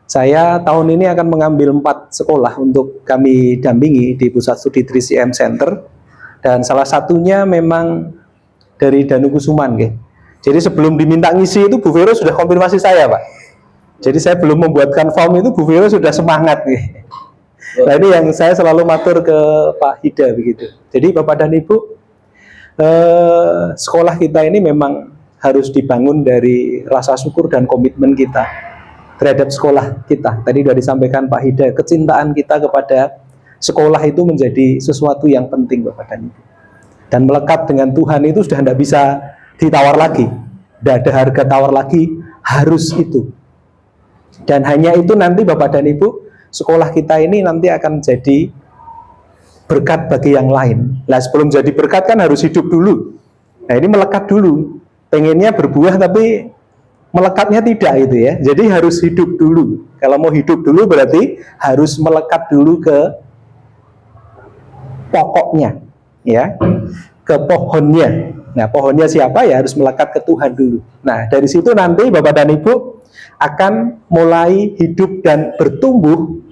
Saya tahun ini akan mengambil 4 sekolah untuk kami dampingi di Pusat Studi 3CM Center, dan salah satunya memang dari Danukusuman. Jadi sebelum diminta ngisi itu Bu Vero sudah konfirmasi saya, Pak. Jadi saya belum membuatkan form itu Bu Vero sudah semangat. Nah ini yang saya selalu matur ke Pak Hida begitu. Jadi Bapak dan Ibu, sekolah kita ini memang harus dibangun dari rasa syukur dan komitmen kita terhadap sekolah kita. Tadi sudah disampaikan Pak Hida, kecintaan kita kepada sekolah itu menjadi sesuatu yang penting Bapak dan Ibu. Dan melekat dengan Tuhan itu sudah tidak bisa ditawar lagi. Tidak ada harga tawar lagi, harus itu. Dan hanya itu nanti Bapak dan Ibu, sekolah kita ini nanti akan jadi berkat bagi yang lain. Nah sebelum jadi berkat kan harus hidup dulu. Nah ini melekat dulu. Pengennya berbuah tapi melekatnya tidak itu ya. Jadi harus hidup dulu. Kalau mau hidup dulu berarti harus melekat dulu ke pokoknya, ya, ke pohonnya. Nah, pohonnya siapa ya harus melekat ke Tuhan dulu. Nah, dari situ nanti Bapak dan Ibu akan mulai hidup dan bertumbuh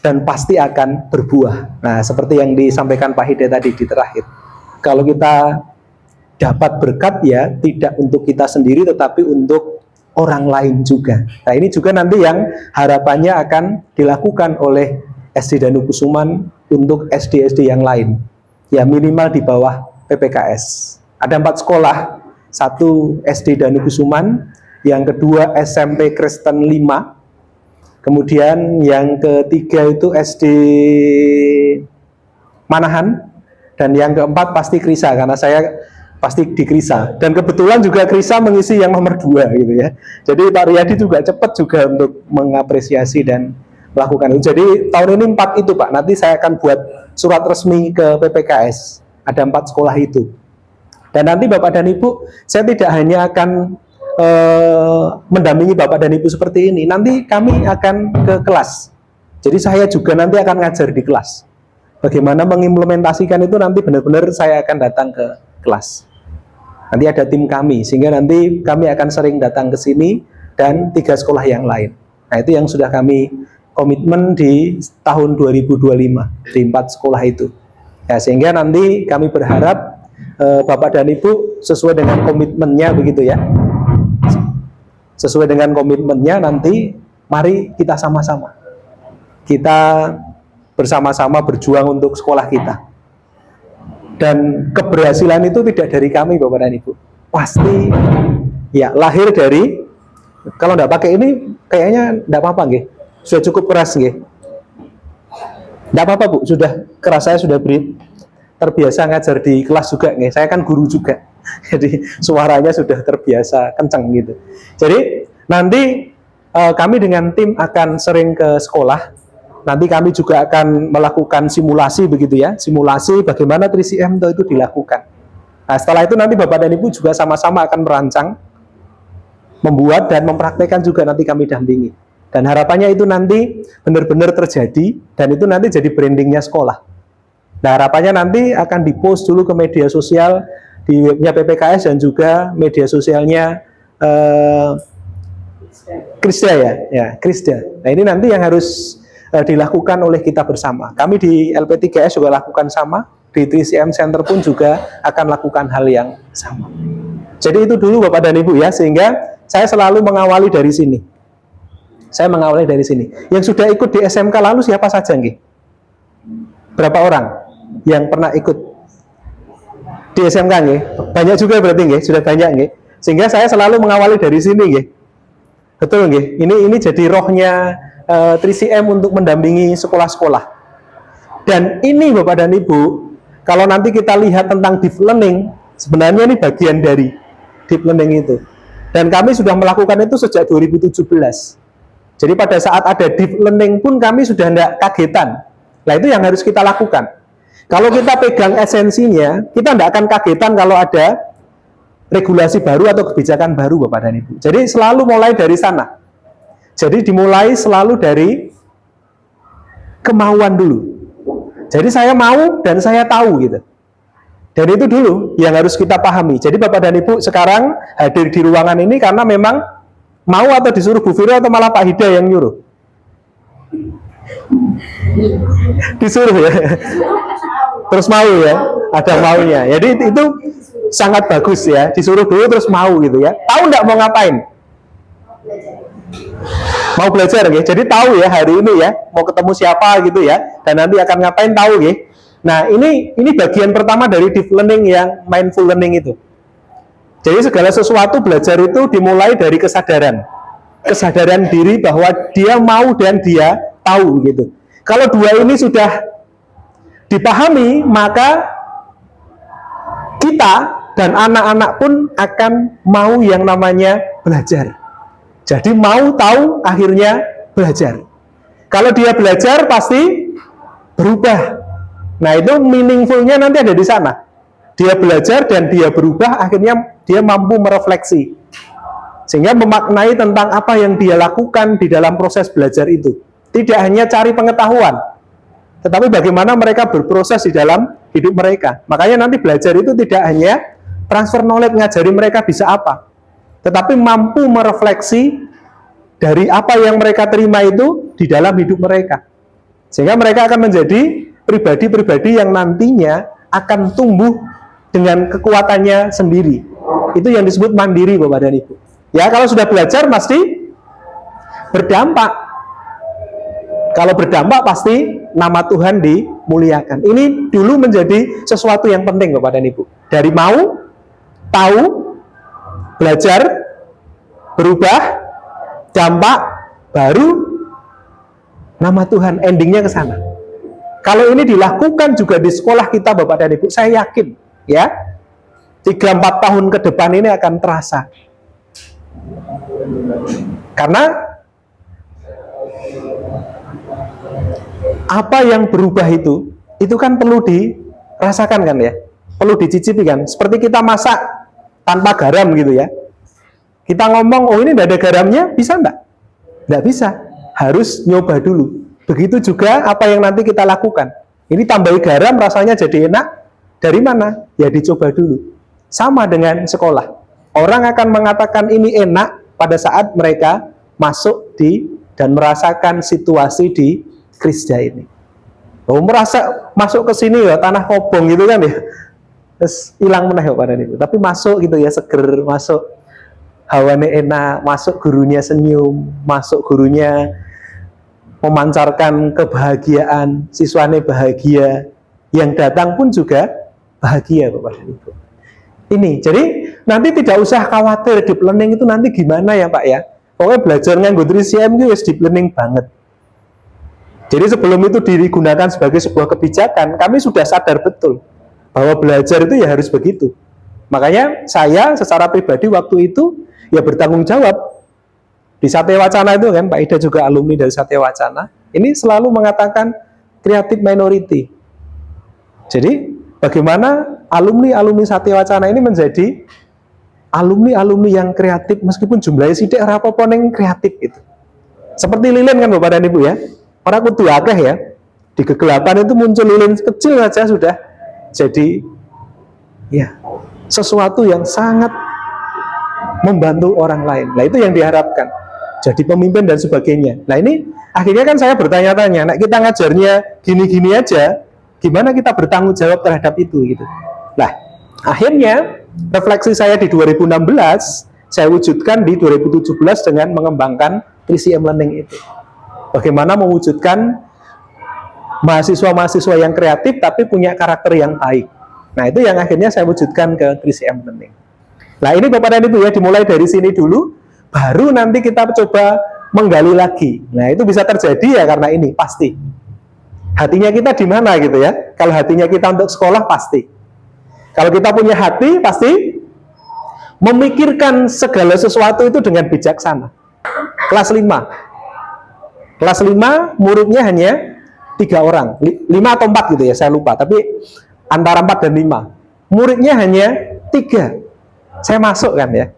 dan pasti akan berbuah. Nah, seperti yang disampaikan Pak Hida tadi di terakhir. Kalau kita dapat berkat ya tidak untuk kita sendiri tetapi untuk orang lain juga. Nah ini juga nanti yang harapannya akan dilakukan oleh SD Danukusuman untuk SD-SD yang lain. Ya minimal di bawah PPKS. Ada 4 sekolah, 1 SD Danukusuman, yang kedua SMP Kristen 5, kemudian yang ketiga itu SD Manahan, dan yang keempat pasti Krisa karena saya pasti di Krisa, dan kebetulan juga Krisa mengisi yang nomor 2 gitu ya. Jadi Pak Riyadi juga cepat juga untuk mengapresiasi dan melakukan itu. Jadi tahun ini 4 itu Pak, nanti saya akan buat surat resmi ke PPKS, ada 4 sekolah itu. Dan nanti Bapak dan Ibu, saya tidak hanya akan mendampingi Bapak dan Ibu seperti ini, nanti kami akan ke kelas. Jadi saya juga nanti akan ngajar di kelas. Bagaimana mengimplementasikan itu nanti benar-benar saya akan datang ke kelas. Nanti ada tim kami, sehingga nanti kami akan sering datang ke sini dan 3 sekolah yang lain. Nah itu yang sudah kami komitmen di tahun 2025 di 4 sekolah itu. Ya, sehingga nanti kami berharap Bapak dan Ibu sesuai dengan komitmennya begitu ya. Sesuai dengan komitmennya nanti mari kita sama-sama. Kita bersama-sama berjuang untuk sekolah kita. Dan keberhasilan itu tidak dari kami Bapak dan Ibu, pasti ya lahir dari, kalau tidak pakai ini kayaknya tidak apa-apa nggih, sudah cukup keras nggih, tidak apa-apa Bu, sudah keras, saya sudah terbiasa ngajar di kelas juga nggih, saya kan guru juga, jadi suaranya sudah terbiasa kencang gitu. Jadi nanti kami dengan tim akan sering ke sekolah. Nanti kami juga akan melakukan simulasi begitu ya, simulasi bagaimana 3CM itu dilakukan. Nah setelah itu nanti Bapak dan Ibu juga sama-sama akan merancang, membuat dan mempraktekkan juga nanti kami dampingi. Dan harapannya itu nanti benar-benar terjadi dan itu nanti jadi brandingnya sekolah. Nah harapannya nanti akan dipost dulu ke media sosial, di webnya PPKS dan juga media sosialnya Krisda ya Krisda. Nah ini nanti yang harus dilakukan oleh kita bersama. Kami di LP3S juga lakukan sama, di 3CM Center pun juga akan lakukan hal yang sama. Jadi itu dulu Bapak dan Ibu ya, sehingga saya selalu mengawali dari sini. Saya mengawali dari sini. Yang sudah ikut di SMK lalu siapa saja nggih? Berapa orang yang pernah ikut di SMK nggih? Banyak juga berarti nggih, sudah banyak nggih. Sehingga saya selalu mengawali dari sini nggih. Betul nggih? Ini jadi rohnya 3CM untuk mendampingi sekolah-sekolah. Dan ini Bapak dan Ibu, kalau nanti kita lihat tentang deep learning, sebenarnya ini bagian dari deep learning itu. Dan kami sudah melakukan itu sejak 2017. Jadi pada saat ada deep learning pun kami sudah tidak kagetan. Nah itu yang harus kita lakukan. Kalau kita pegang esensinya, kita tidak akan kagetan kalau ada regulasi baru atau kebijakan baru Bapak dan Ibu. Jadi selalu mulai dari sana. Jadi dimulai selalu dari kemauan dulu. Jadi saya mau dan saya tahu gitu. Dan itu dulu yang harus kita pahami. Jadi Bapak dan Ibu sekarang hadir di ruangan ini karena memang mau atau disuruh Bu Vero atau malah Pak Hida yang nyuruh? Disuruh ya. Terus mau ya, ada maunya. Jadi itu sangat bagus ya, disuruh dulu terus mau gitu ya. Tahu nggak mau ngapain? Mau belajar ya. Jadi tahu ya hari ini ya, mau ketemu siapa gitu ya, dan nanti akan ngapain tahu ya. Nah, ini bagian pertama dari deep learning yang mindful learning itu. Jadi segala sesuatu belajar itu dimulai dari kesadaran. Kesadaran diri bahwa dia mau dan dia tahu gitu. Kalau dua ini sudah dipahami, maka kita dan anak-anak pun akan mau yang namanya belajar. Jadi mau tahu, akhirnya belajar. Kalau dia belajar pasti berubah. Nah, itu meaningful-nya nanti ada di sana. Dia belajar dan dia berubah, akhirnya dia mampu merefleksi. Sehingga memaknai tentang apa yang dia lakukan di dalam proses belajar itu. Tidak hanya cari pengetahuan, tetapi bagaimana mereka berproses di dalam hidup mereka. Makanya nanti belajar itu tidak hanya transfer knowledge, ngajari mereka bisa apa, tetapi mampu merefleksi dari apa yang mereka terima itu di dalam hidup mereka. Sehingga mereka akan menjadi pribadi-pribadi yang nantinya akan tumbuh dengan kekuatannya sendiri. Itu yang disebut mandiri, Bapak dan Ibu. Ya, kalau sudah belajar pasti berdampak. Kalau berdampak pasti nama Tuhan dimuliakan. Ini dulu menjadi sesuatu yang penting, Bapak dan Ibu. Dari mau, tahu, belajar, berubah, dampak, baru nama Tuhan, endingnya ke sana. Kalau ini dilakukan juga di sekolah kita, Bapak dan Ibu, saya yakin ya 3-4 tahun ke depan ini akan terasa. Karena apa yang berubah itu kan perlu dirasakan kan ya, perlu dicicipi kan. Seperti kita masak tanpa garam gitu ya. Kita ngomong, oh ini tidak ada garamnya, bisa enggak? Tidak bisa, harus nyoba dulu. Begitu juga apa yang nanti kita lakukan. Ini tambahi garam, rasanya jadi enak. Dari mana? Ya dicoba dulu. Sama dengan sekolah. Orang akan mengatakan ini enak pada saat mereka masuk dan merasakan situasi di Krisda ini. Oh, merasa masuk ke sini ya tanah kobong gitu kan ya. Terus hilang meneh pada itu. Tapi masuk gitu ya, seger, masuk hawanya enak, masuk gurunya senyum, masuk gurunya memancarkan kebahagiaan, siswanya bahagia, yang datang pun juga bahagia, Bapak dan Ibu. Ini, jadi nanti tidak usah khawatir deep learning itu nanti gimana ya Pak ya. Pokoknya belajar nganggo 3CM itu deep learning banget. Jadi sebelum itu digunakan sebagai sebuah kebijakan, kami sudah sadar betul bahwa belajar itu ya harus begitu. Makanya saya secara pribadi waktu itu ya bertanggung jawab. Di Satya Wacana itu kan, Pak Ida juga alumni dari Satya Wacana, ini selalu mengatakan creative minority. Jadi bagaimana alumni Satya Wacana ini menjadi alumni yang kreatif, meskipun jumlahnya sidik rapopo yang kreatif gitu. Seperti lilin kan Bapak dan Ibu ya, orang kudu akeh ya, di kegelapan itu muncul lilin kecil saja sudah jadi ya sesuatu yang sangat membantu orang lain. Nah itu yang diharapkan, jadi pemimpin dan sebagainya. Nah ini akhirnya kan saya bertanya-tanya, nah kita ngajarnya gini-gini aja, gimana kita bertanggung jawab terhadap itu gitu. Nah, akhirnya refleksi saya di 2016 saya wujudkan di 2017 dengan mengembangkan 3CM Learning itu. Bagaimana mewujudkan mahasiswa-mahasiswa yang kreatif tapi punya karakter yang baik. Nah, itu yang akhirnya saya wujudkan ke 3CM Learning. Nah, ini Bapak dan Ibu ya, dimulai dari sini dulu, baru nanti kita coba menggali lagi. Nah, itu bisa terjadi ya karena ini pasti. Hatinya kita di mana gitu ya. Kalau hatinya kita untuk sekolah pasti. Kalau kita punya hati pasti memikirkan segala sesuatu itu dengan bijaksana. Kelas 5. Kelas 5 muridnya hanya 3 orang. 5 atau 4 gitu ya, saya lupa. Tapi antara 4 dan 5. Muridnya hanya 3. Saya masuk kan ya.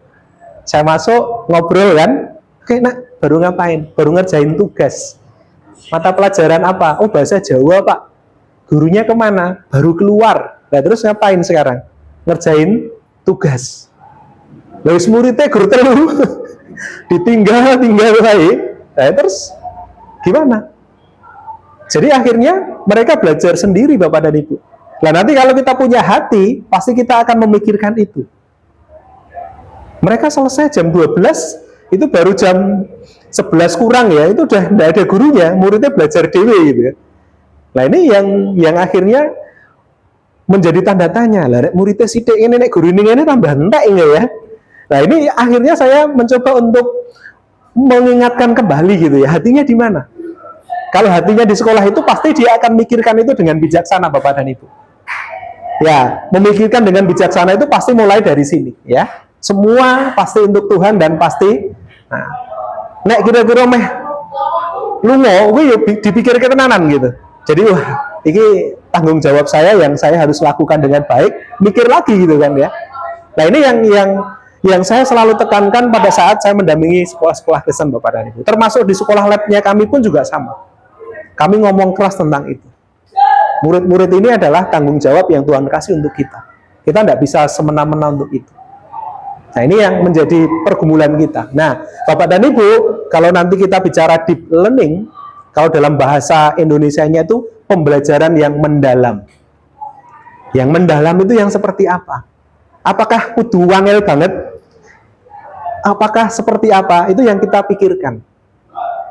Saya masuk ngobrol kan. Oke nak, baru ngapain? Baru ngerjain tugas. Mata pelajaran apa? Oh bahasa Jawa Pak. Gurunya kemana? Baru keluar. Nah terus ngapain sekarang? Ngerjain tugas. Lalu muridnya guru telu ditinggal baik. Nah terus gimana? Jadi akhirnya mereka belajar sendiri Bapak dan Ibu. Nah nanti kalau kita punya hati, pasti kita akan memikirkan itu. Mereka selesai jam 12, itu baru jam 11 kurang ya, itu udah tidak ada gurunya, muridnya belajar dewe gitu ya. Nah ini yang akhirnya menjadi tanda tanya, lah muridnya sidik ini, nek guru ini tambah entek ya. Nah ini akhirnya saya mencoba untuk mengingatkan kembali gitu ya, hatinya di mana? Kalau hatinya di sekolah itu pasti dia akan mikirkan itu dengan bijaksana Bapak dan Ibu. Ya, memikirkan dengan bijaksana itu pasti mulai dari sini ya. Semua pasti untuk Tuhan dan pasti nah, nek kira-kira meh lungo kuwi dipikir ketenanan gitu. Jadi wah, ini tanggung jawab saya yang saya harus lakukan dengan baik, mikir lagi gitu kan ya. Nah, ini yang saya selalu tekankan pada saat saya mendampingi sekolah-sekolah Kristen Bapak dan Ibu. Termasuk di sekolah labnya kami pun juga sama. Kami ngomong keras tentang itu. Murid-murid ini adalah tanggung jawab yang Tuhan kasih untuk kita. Kita tidak bisa semena-mena untuk itu. Nah, ini yang menjadi pergumulan kita. Nah, Bapak dan Ibu, kalau nanti kita bicara deep learning, kalau dalam bahasa Indonesianya itu pembelajaran yang mendalam. Yang mendalam itu yang seperti apa? Apakah kudu wangel banget? Apakah seperti apa? Itu yang kita pikirkan.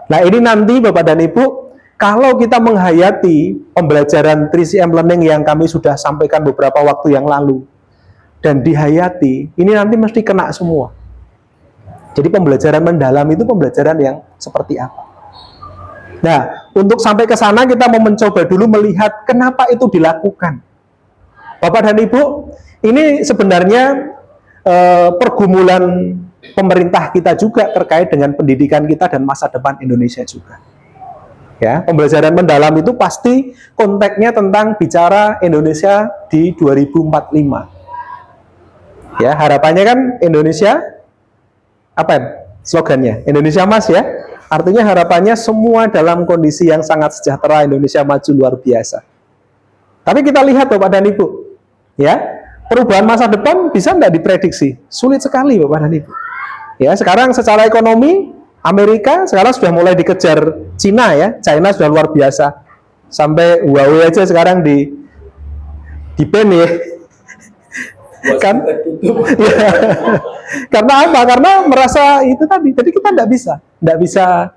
Nah, ini nanti Bapak dan Ibu, kalau kita menghayati pembelajaran 3CM Learning yang kami sudah sampaikan beberapa waktu yang lalu, dan dihayati, ini nanti mesti kena semua. Jadi pembelajaran mendalam itu pembelajaran yang seperti apa. Nah, untuk sampai ke sana kita mau mencoba dulu melihat kenapa itu dilakukan. Bapak dan Ibu, ini sebenarnya pergumulan pemerintah kita juga terkait dengan pendidikan kita dan masa depan Indonesia juga. Ya, pembelajaran mendalam itu pasti konteksnya tentang bicara Indonesia di 2045. Ya, harapannya kan Indonesia apa ya? Slogannya Indonesia Emas ya. Artinya harapannya semua dalam kondisi yang sangat sejahtera, Indonesia maju luar biasa. Tapi kita lihat Bapak dan Ibu, ya, perubahan masa depan bisa tidak diprediksi? Sulit sekali Bapak dan Ibu. Ya, sekarang secara ekonomi Amerika sekarang sudah mulai dikejar Cina ya. China sudah luar biasa. Sampai Huawei aja sekarang di ban ya. Kan? Ya. Karena apa? Karena merasa itu tadi. Jadi kita tidak bisa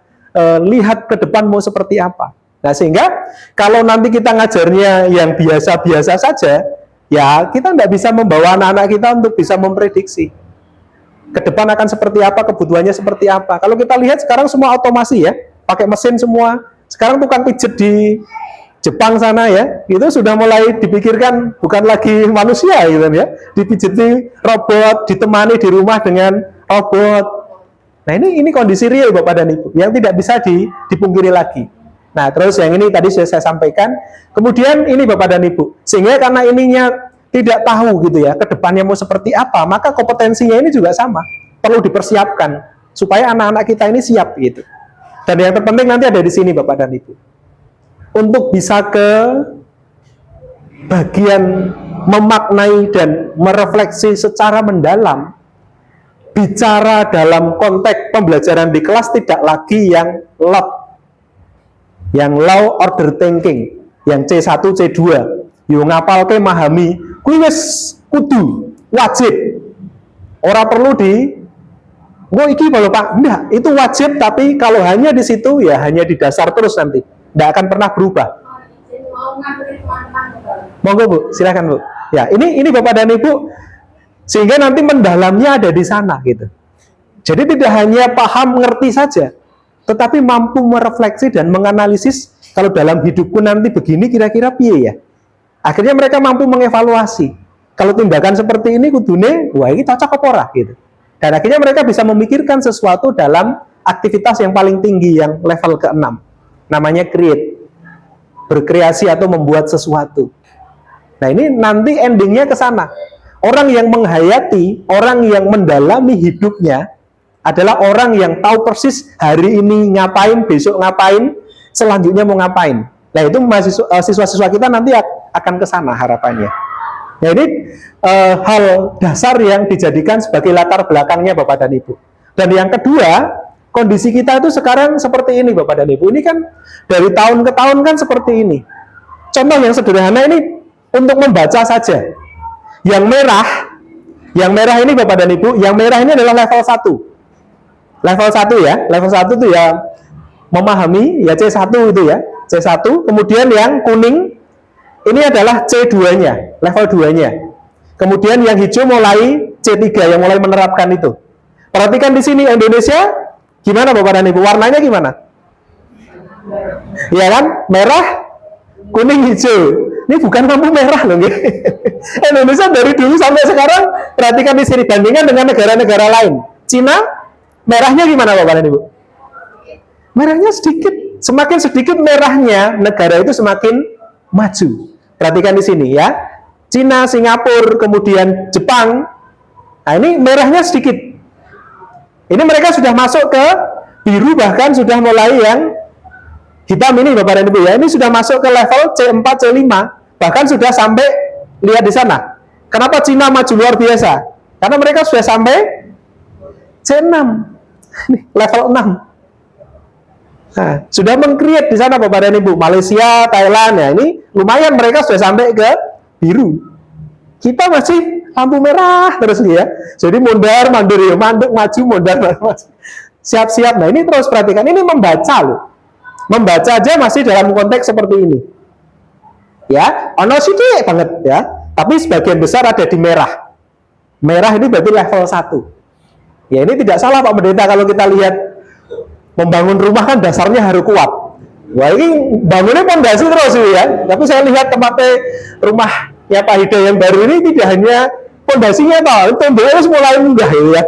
lihat ke depan mau seperti apa. Nah, sehingga kalau nanti kita ngajarnya yang biasa-biasa saja, ya kita tidak bisa membawa anak-anak kita untuk bisa memprediksi ke depan akan seperti apa, kebutuhannya seperti apa. Kalau kita lihat sekarang semua otomasi ya, pakai mesin semua. Sekarang tukang pijet di Jepang sana ya, itu sudah mulai dipikirkan bukan lagi manusia gitu ya, dipijeti robot, ditemani di rumah dengan robot. Nah ini kondisi real Bapak dan Ibu, yang tidak bisa dipungkiri lagi. Nah terus yang ini tadi sudah saya sampaikan, kemudian ini Bapak dan Ibu, sehingga karena ininya tidak tahu gitu ya, ke depannya mau seperti apa, maka kompetensinya ini juga sama, perlu dipersiapkan, supaya anak-anak kita ini siap gitu. Dan yang terpenting nanti ada di sini Bapak dan Ibu. Untuk bisa ke bagian memaknai dan merefleksi secara mendalam, bicara dalam konteks pembelajaran di kelas tidak lagi yang low order thinking, yang C1, C2, yo ngapalke memahami, kuwi wis kudu wajib. Ora perlu iki kalau Pak, enggak, itu wajib, tapi kalau hanya di situ ya hanya di dasar terus nanti. Tidak akan pernah berubah. Monggo Bu, silakan Bu. Ya, ini Bapak dan Ibu, sehingga nanti mendalamnya ada di sana gitu. Jadi tidak hanya paham ngerti saja, tetapi mampu merefleksi dan menganalisis kalau dalam hidupku nanti begini kira-kira piye ya. Akhirnya mereka mampu mengevaluasi. Kalau tindakan seperti ini kudune, wah ini cocok apa ora gitu. Dan akhirnya mereka bisa memikirkan sesuatu dalam aktivitas yang paling tinggi yang level ke-6. Namanya create, berkreasi atau membuat sesuatu. Nah ini nanti endingnya ke sana. Orang yang menghayati, orang yang mendalami hidupnya adalah orang yang tahu persis hari ini ngapain, besok ngapain, selanjutnya mau ngapain. Nah itu siswa-siswa kita nanti akan ke sana harapannya. Nah ini hal dasar yang dijadikan sebagai latar belakangnya Bapak dan Ibu. Dan yang kedua, kondisi kita itu sekarang seperti ini Bapak dan Ibu. Ini kan dari tahun ke tahun kan seperti ini. Contoh yang sederhana ini untuk membaca saja. Yang merah ini Bapak dan Ibu, yang merah ini adalah level 1. Level 1 ya, level 1 itu ya memahami, ya C1 itu ya, C1. Kemudian yang kuning ini adalah C2-nya, level 2-nya. Kemudian yang hijau mulai C3 yang mulai menerapkan itu. Perhatikan di sini Indonesia gimana Bapak dan Ibu, warnanya gimana? Ya kan, merah, kuning, hijau. Ini bukan lampu merah loh. Indonesia dari dulu sampai sekarang, perhatikan di sini bandingkan dengan negara-negara lain. Cina, merahnya gimana Bapak dan Ibu? Merahnya sedikit. Semakin sedikit merahnya, negara itu semakin maju. Perhatikan di sini ya. Cina, Singapura, kemudian Jepang. Nah, ini merahnya sedikit. Ini mereka sudah masuk ke biru, bahkan sudah mulai yang hitam ini Bapak dan Ibu ya. Ini sudah masuk ke level C4, C5, bahkan sudah sampai, lihat di sana. Kenapa Cina maju luar biasa? Karena mereka sudah sampai C6, level 6. Nah, sudah meng-create di sana Bapak dan Ibu. Malaysia, Thailand ya, ini lumayan mereka sudah sampai ke biru. Kita masih lampu merah terus ya. Jadi mondar mandir ya, mandek maju mondar maju. Siap-siap. Nah, ini terus perhatikan, ini membaca loh. Membaca aja masih dalam konteks seperti ini. Ya, ono sidik banget ya. Tapi sebagian besar ada di merah. Merah ini berarti level 1. Ya, ini tidak salah Pak Pendeta kalau kita lihat membangun rumah kan dasarnya harus kuat. Wah, ini bangunnya pondasi terus ya. Tapi saya lihat tempatnya rumah ya Pak Hidayat yang baru ini tidak hanya pondasinya toh, temboknya mulai munggah ya.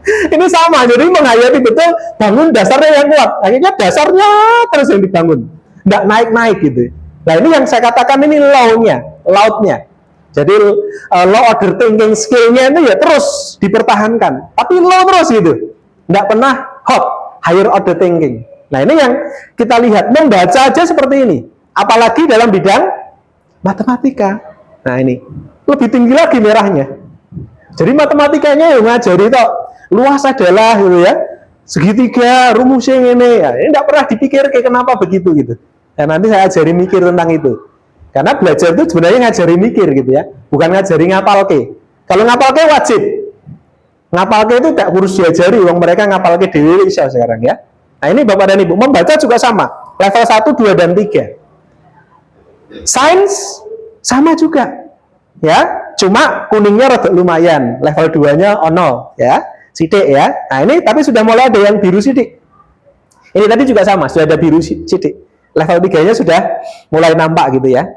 Ini sama, jadi menghayati betul bangun dasarnya yang kuat. Akhirnya dasarnya terus yang dibangun, nggak naik-naik gitu. Nah, ini yang saya katakan ini lautnya. Jadi law order thinking skill-nya itu ya terus dipertahankan, tapi low terus gitu, nggak pernah hot, higher order thinking. Nah, ini yang kita lihat, membaca aja seperti ini, apalagi dalam bidang matematika. Nah, ini lebih tinggi lagi merahnya. Jadi matematikanya yang ngajari toh luas adalah gitu ya, segitiga rumusnya ini ya, ini tidak pernah dipikir kayak kenapa begitu gitu. Dan nanti saya ajari mikir tentang itu, karena belajar itu sebenarnya ngajari mikir gitu ya, bukan ngajari ngapalke. Kalau ngapalke wajib, ngapalke itu tidak harus diajari, wong mereka ngapalke dewi bisa sekarang ya. Nah, ini Bapak dan Ibu, membaca juga sama, level 1, 2, dan 3. Sains sama juga ya, cuma kuningnya rada lumayan, level 2-nya ono ya, sidik ya. Nah, ini tapi sudah mulai ada yang biru sidik. Ini tadi juga sama, sudah ada biru sidik. Level 3-nya sudah mulai nampak gitu ya.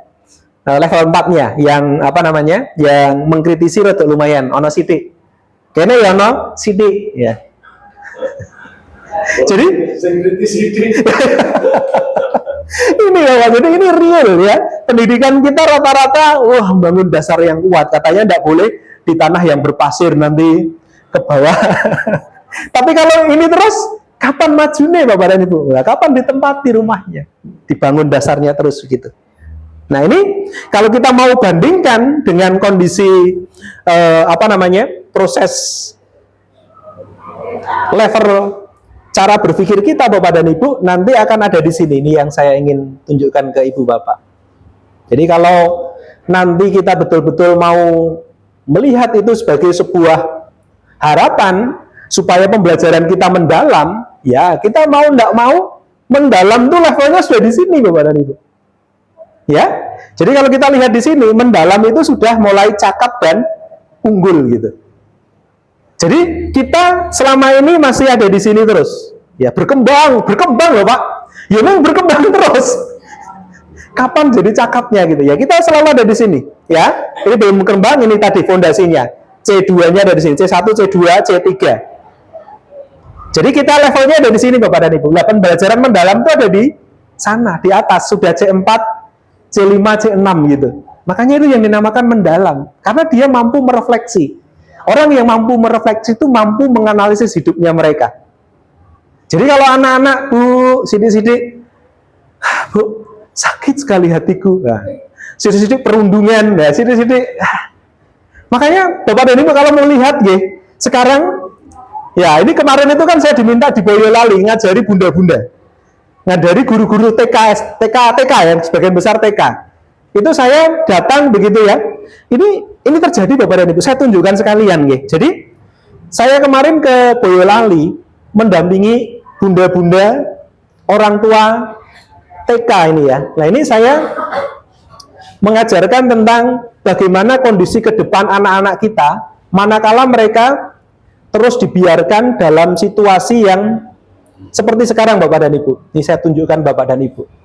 Nah, level 4-nya yang apa namanya? Yang mengkritisi rada lumayan, ono sidik. Kayaknya ya ono sidik ya. Jadi ini ya, jadi ini real ya. Pendidikan kita rata-rata, wah, bangun dasar yang kuat. Katanya tidak boleh di tanah yang berpasir nanti ke bawah. Tapi kalau ini terus, kapan majunya Bapak dan Ibu? Nah, kapan ditempati rumahnya? Dibangun dasarnya terus begitu. Nah, ini kalau kita mau bandingkan dengan kondisi apa namanya? Proses level cara berpikir kita Bapak dan Ibu nanti akan ada di sini. Ini yang saya ingin tunjukkan ke Ibu Bapak. Jadi kalau nanti kita betul-betul mau melihat itu sebagai sebuah harapan supaya pembelajaran kita mendalam, ya kita mau tidak mau mendalam tuh levelnya sudah di sini Bapak dan Ibu. Ya. Jadi kalau kita lihat di sini mendalam itu sudah mulai cakap dan unggul gitu. Jadi kita selama ini masih ada di sini terus, ya berkembang loh Pak. Ya memang berkembang terus. Kapan jadi cakapnya gitu ya? Kita selalu ada di sini, ya. Ini belum berkembang, ini tadi fondasinya. C2-nya ada di sini, C1, C2, C3. Jadi kita levelnya ada di sini Bapak dan Ibu. Pembelajaran mendalam itu ada di sana, di atas sudah C4, C5, C6 gitu. Makanya itu yang dinamakan mendalam, karena dia mampu merefleksi. Orang yang mampu merefleksi itu mampu menganalisis hidupnya mereka. Jadi kalau anak-anak, Bu, sidik-sidik, Bu, sakit sekali hatiku. Nah, sidik-sidik perundungan, nah, sidik-sidik. Makanya Bapak dan Ibu kalau melihat, ya, sekarang Ya, ini kemarin itu kan saya diminta di Boyolali ngajari bunda-bunda, ngajari guru-guru TK ya, sebagian besar TK. Itu saya datang begitu ya. Ini terjadi Bapak dan Ibu. Saya tunjukkan sekalian, nggih. Jadi saya kemarin ke Boyolali mendampingi bunda-bunda orang tua TK ini ya. Nah, ini saya mengajarkan tentang bagaimana kondisi ke depan anak-anak kita manakala mereka terus dibiarkan dalam situasi yang seperti sekarang Bapak dan Ibu. Ini saya tunjukkan Bapak dan Ibu.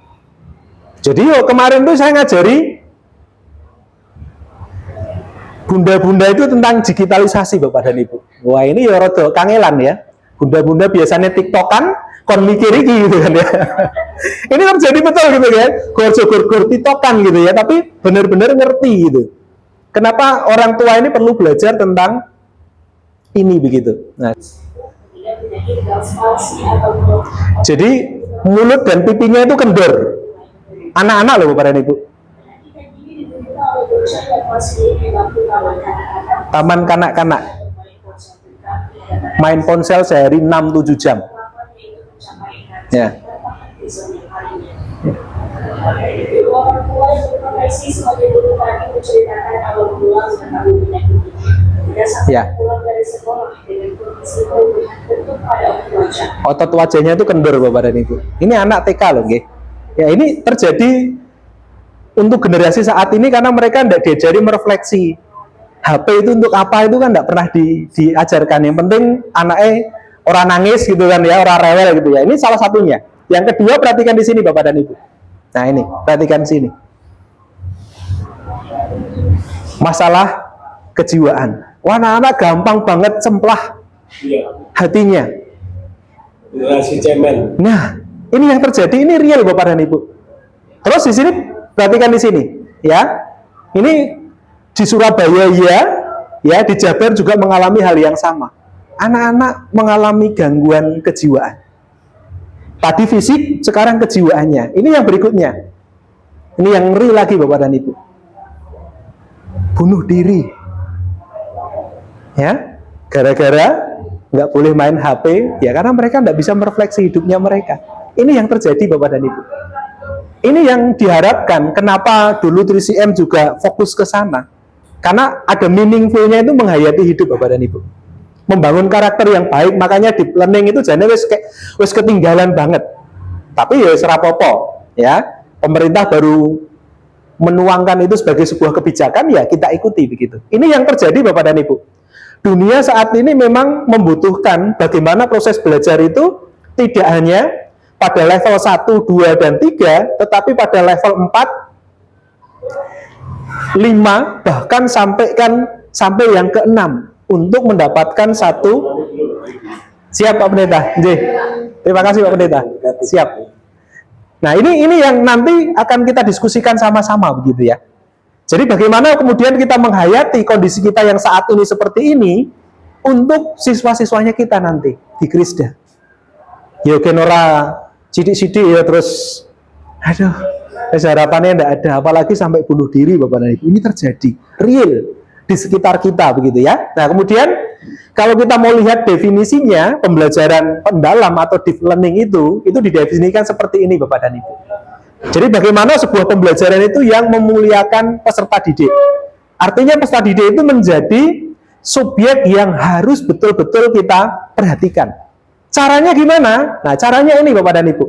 Jadi kemarin tuh saya ngajari bunda-bunda itu tentang digitalisasi Bapak dan Ibu. Wah, ini ya rada kangelan ya. Bunda-bunda biasanya tiktokan kon mikir iki gitu kan ya. Ini terjadi betul gitu ya. Gor-gor tiktokan gitu ya, tapi benar-benar ngerti gitu. Kenapa orang tua ini perlu belajar tentang ini begitu. Nah, jadi mulut dan pipinya itu kendor. Anak-anak loh Bapak dan Ibu. Taman kanak-kanak. Main ponsel sehari 6-7 jam. Ya. Ya. Otot wajahnya itu kendor Bapak dan Ibu. Ini anak TK loh, nggih. Ya, ini terjadi untuk generasi saat ini karena mereka tidak diajari merefleksi. HP itu untuk apa itu kan tidak pernah diajarkan. Yang penting anaknya orang nangis gitu kan ya, orang rewel gitu ya. Ini salah satunya. Yang kedua perhatikan di sini Bapak dan Ibu. Nah ini perhatikan sini. Masalah kejiwaan. Wah, anak-anak gampang banget cemplah hatinya. Nah, ini yang terjadi, ini real Bapak dan Ibu. Terus di sini perhatikan di sini, ya. Ini di Surabaya ya, di Jabar juga mengalami hal yang sama. Anak-anak mengalami gangguan kejiwaan. Tadi fisik, sekarang kejiwaannya. Ini yang berikutnya. Ini yang ngeri lagi Bapak dan Ibu. Bunuh diri. Ya, gara-gara nggak boleh main HP, ya karena mereka nggak bisa merefleksi hidupnya mereka. Ini yang terjadi Bapak dan Ibu. Ini yang diharapkan. Kenapa dulu 3CM juga fokus ke sana? Karena ada meaningfulnya itu menghayati hidup Bapak dan Ibu. Membangun karakter yang baik, makanya deep learning itu jane wis ketinggalan banget. Tapi ya serapopo, ya. Pemerintah baru menuangkan itu sebagai sebuah kebijakan, ya kita ikuti begitu. Ini yang terjadi Bapak dan Ibu. Dunia saat ini memang membutuhkan bagaimana proses belajar itu tidak hanya pada level 1, 2, dan 3, tetapi pada level 4, 5, bahkan sampai yang ke-6 untuk mendapatkan satu. Siap Pak Pendeta. Terima kasih Pak Pendeta. Siap. Nah, ini yang nanti akan kita diskusikan sama-sama begitu ya. Jadi bagaimana kemudian kita menghayati kondisi kita yang saat ini seperti ini untuk siswa-siswanya kita nanti di Krisda. Ya kenora sidik-sidik ya terus aduh, harapannya tidak ada, apalagi sampai bunuh diri Bapak dan Ibu. Ini terjadi real di sekitar kita begitu ya. Nah, kemudian kalau kita mau lihat definisinya, pembelajaran pendalam atau deep learning itu didefinisikan seperti ini Bapak dan Ibu. Jadi bagaimana sebuah pembelajaran itu yang memuliakan peserta didik. Artinya peserta didik itu menjadi subjek yang harus betul-betul kita perhatikan. Caranya gimana? Nah, caranya ini Bapak dan Ibu.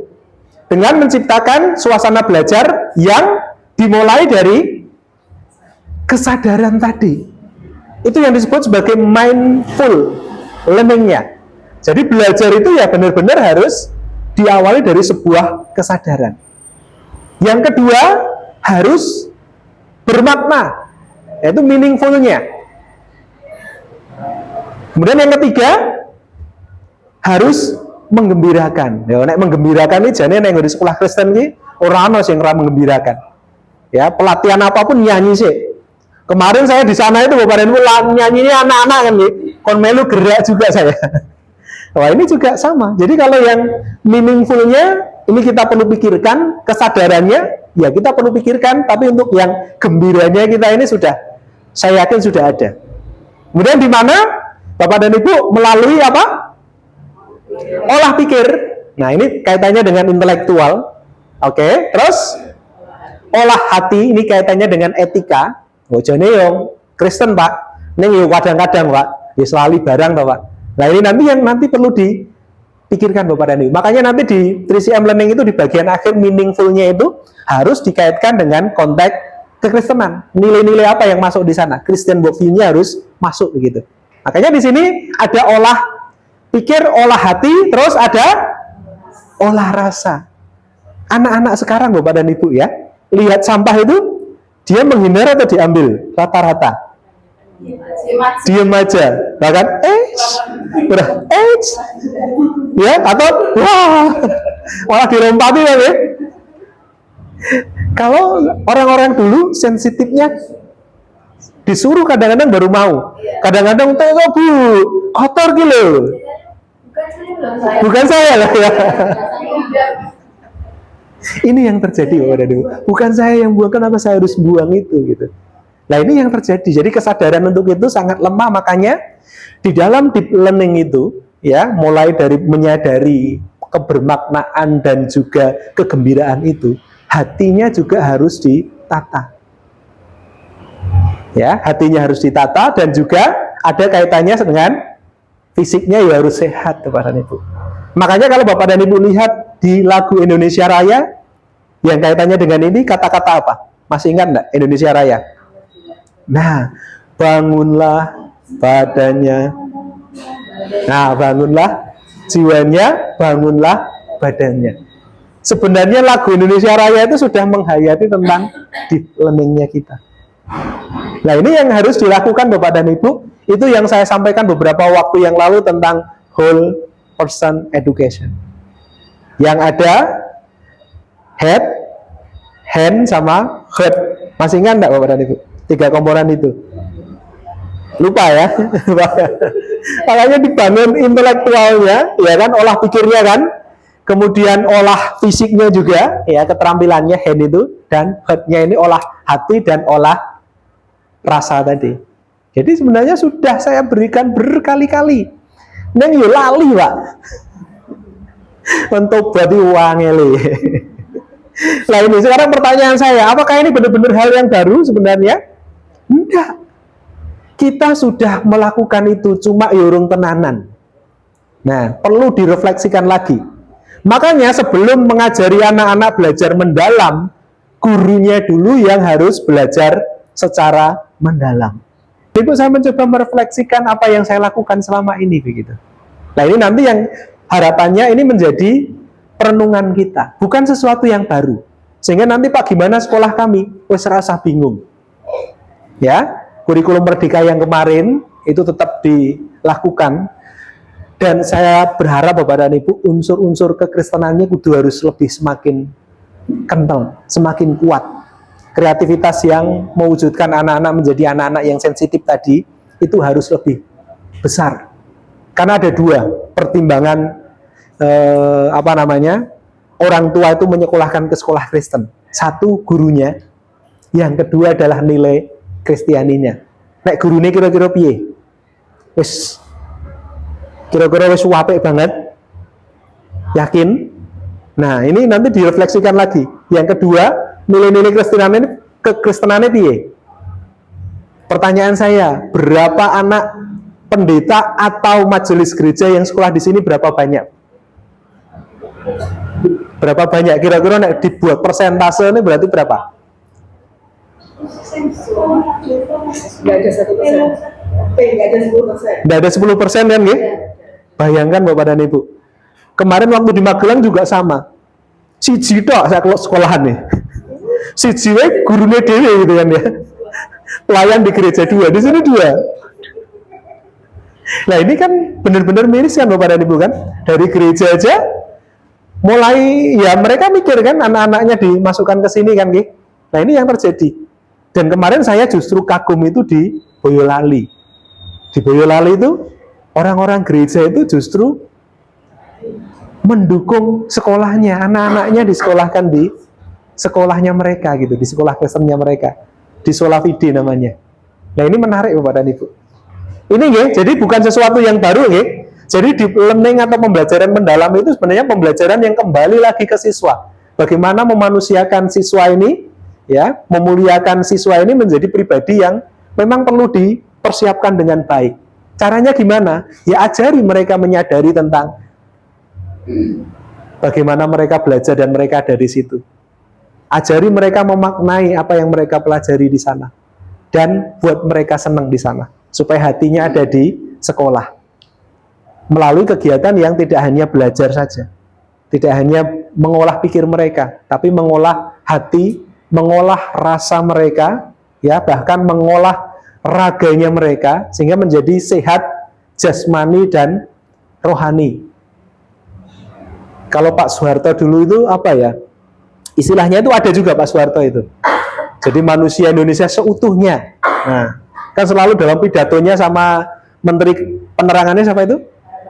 Dengan menciptakan suasana belajar yang dimulai dari kesadaran tadi. Itu yang disebut sebagai mindful learning-nya. Jadi belajar itu ya benar-benar harus diawali dari sebuah kesadaran. Yang kedua, harus bermakna, yaitu meaningful-nya. Kemudian yang ketiga, harus menggembirakan. Ya, nek menggembirakan ini jane nek di sekolah Kristen iki ora ana sing ora menggembirakan. Ya, pelatihan apapun nyanyi sih. Kemarin saya di sana itu Bapak dan Ibu nyanyinya anak-anak kan nih, kon melu gerak juga saya. Wah, ini juga sama. Jadi kalau yang meaningful-nya ini kita perlu pikirkan, kesadarannya ya kita perlu pikirkan, tapi untuk yang gembiranya kita ini sudah, saya yakin sudah ada. Kemudian di mana Bapak dan Ibu melalui apa? Olah pikir. Nah, ini kaitannya dengan intelektual. Oke, terus olah hati ini kaitannya dengan etika. Wajane yang Kristen, Pak. Ini yo kadang-kadang, Pak. Ya selalu barang, Pak. Nah, ini nanti yang nanti perlu dipikirkan Bapak dan Ibu. Makanya nanti di 3CM Learning itu di bagian akhir meaningful-nya itu harus dikaitkan dengan konteks kekristenan. Nilai-nilai apa yang masuk di sana? Christian worldview-nya harus masuk begitu. Makanya di sini ada olah pikir, olah hati, terus ada olah rasa. Anak-anak sekarang Bapak dan Ibu ya, lihat sampah itu dia menghindar atau diambil? Rata-rata diam aja, bahkan udah ya, atau wah malah dilompati kan ya. Kalau orang-orang dulu sensitifnya disuruh kadang-kadang baru mau, kadang-kadang tengok Bu kotor gitu, bukan saya lah ya. Ini yang terjadi Bapak dan Ibu. Bukan saya yang buang, kenapa saya harus buang itu gitu. Nah, ini yang terjadi. Jadi kesadaran untuk itu sangat lemah, makanya di dalam deep learning itu ya, mulai dari menyadari kebermaknaan dan juga kegembiraan itu, hatinya juga harus ditata. Ya, hatinya harus ditata dan juga ada kaitannya dengan fisiknya ya harus sehat Bapak dan Ibu. Makanya kalau Bapak dan Ibu lihat di lagu Indonesia Raya yang kaitannya dengan ini, kata-kata apa? Masih ingat enggak Indonesia Raya? Nah, bangunlah badannya. Nah, bangunlah jiwanya, bangunlah badannya. Sebenarnya lagu Indonesia Raya itu sudah menghayati tentang deep learning-nya kita. Nah, ini yang harus dilakukan Bapak dan Ibu. Itu yang saya sampaikan beberapa waktu yang lalu tentang whole person education. Yang ada head, hand, sama heart. Masih ingat enggak Bapak dan Ibu? 3 komponen itu. Lupa ya. Makanya dibangun intelektualnya, ya kan, olah pikirnya kan, kemudian olah fisiknya juga, ya, keterampilannya hand itu, dan heart-nya ini olah hati dan olah rasa tadi. Jadi sebenarnya sudah saya berikan berkali-kali. Neng yo lali, Pak. Untuk berarti uang ele. Nah, ini sekarang pertanyaan saya, apakah ini benar-benar hal yang baru sebenarnya? Enggak. Kita sudah melakukan itu, cuma yurung tenanan. Nah, perlu direfleksikan lagi. Makanya sebelum mengajari anak-anak belajar mendalam, gurunya dulu yang harus belajar secara mendalam. Ibu, saya mencoba merefleksikan apa yang saya lakukan selama ini begitu. Nah, ini nanti yang harapannya ini menjadi perenungan kita, bukan sesuatu yang baru. Sehingga nanti Pak, gimana sekolah kami? Wes rasa bingung. Ya, kurikulum Merdeka yang kemarin itu tetap dilakukan, dan saya berharap Bapak dan Ibu unsur-unsur kekristenannya kudu harus lebih semakin kental, semakin kuat. Kreativitas yang mewujudkan anak-anak menjadi anak-anak yang sensitif tadi itu harus lebih besar. Karena ada 2 pertimbangan orang tua itu menyekolahkan ke sekolah Kristen. 1 gurunya, yang kedua adalah nilai Kristianinya. Nek gurune kira-kira piye? Wis kira-kira wis apik banget. Yakin? Nah, ini nanti direfleksikan lagi. Yang kedua, nilai-nilai kekristenannya piye? Pertanyaan saya, berapa anak pendeta atau majelis gereja yang sekolah di sini berapa banyak? Berapa banyak? Kira-kira nek dibuat persentase ini berarti berapa? Nggak ada 1%. Nggak ada 10%. Nggak ada 10% kan, ya? Bayangkan Bapak dan Ibu. Kemarin waktu di Magelang juga sama. Siji tok saya keluar sekolahan nih. Siji wae gurune dhewe gitu kan ya. Pelayan di gereja 2, di sini 2. Nah, ini kan benar-benar miris kan Bapak dan Ibu kan? Dari gereja aja mulai ya mereka mikir kan anak-anaknya dimasukkan ke sini kan, gitu. Nah, ini yang terjadi. Dan kemarin saya justru kagum itu di Boyolali. Di Boyolali itu orang-orang gereja itu justru mendukung sekolahnya, anak-anaknya disekolahkan di sekolahnya mereka gitu, di sekolah Kristennya mereka, di Sola Fide namanya. Nah, ini menarik Bapak dan Ibu. Ini nggih, jadi bukan sesuatu yang baru nggih. Jadi deep learning atau pembelajaran mendalam itu sebenarnya pembelajaran yang kembali lagi ke siswa. Bagaimana memanusiakan siswa ini, ya, memuliakan siswa ini menjadi pribadi yang memang perlu dipersiapkan dengan baik. Caranya gimana? Ya ajari mereka menyadari tentang bagaimana mereka belajar dan mereka ada di situ. Ajari mereka memaknai apa yang mereka pelajari di sana. Dan buat mereka senang di sana. Supaya hatinya ada di sekolah. Melalui kegiatan yang tidak hanya belajar saja. Tidak hanya mengolah pikir mereka, tapi mengolah hati, mengolah rasa mereka, ya, bahkan mengolah raganya mereka, sehingga menjadi sehat jasmani dan rohani. Kalau Pak Soeharto dulu itu apa ya? Istilahnya itu ada juga Pak Soeharto itu. Jadi manusia Indonesia seutuhnya. Nah, kan selalu dalam pidatonya sama Menteri Penerangannya siapa itu?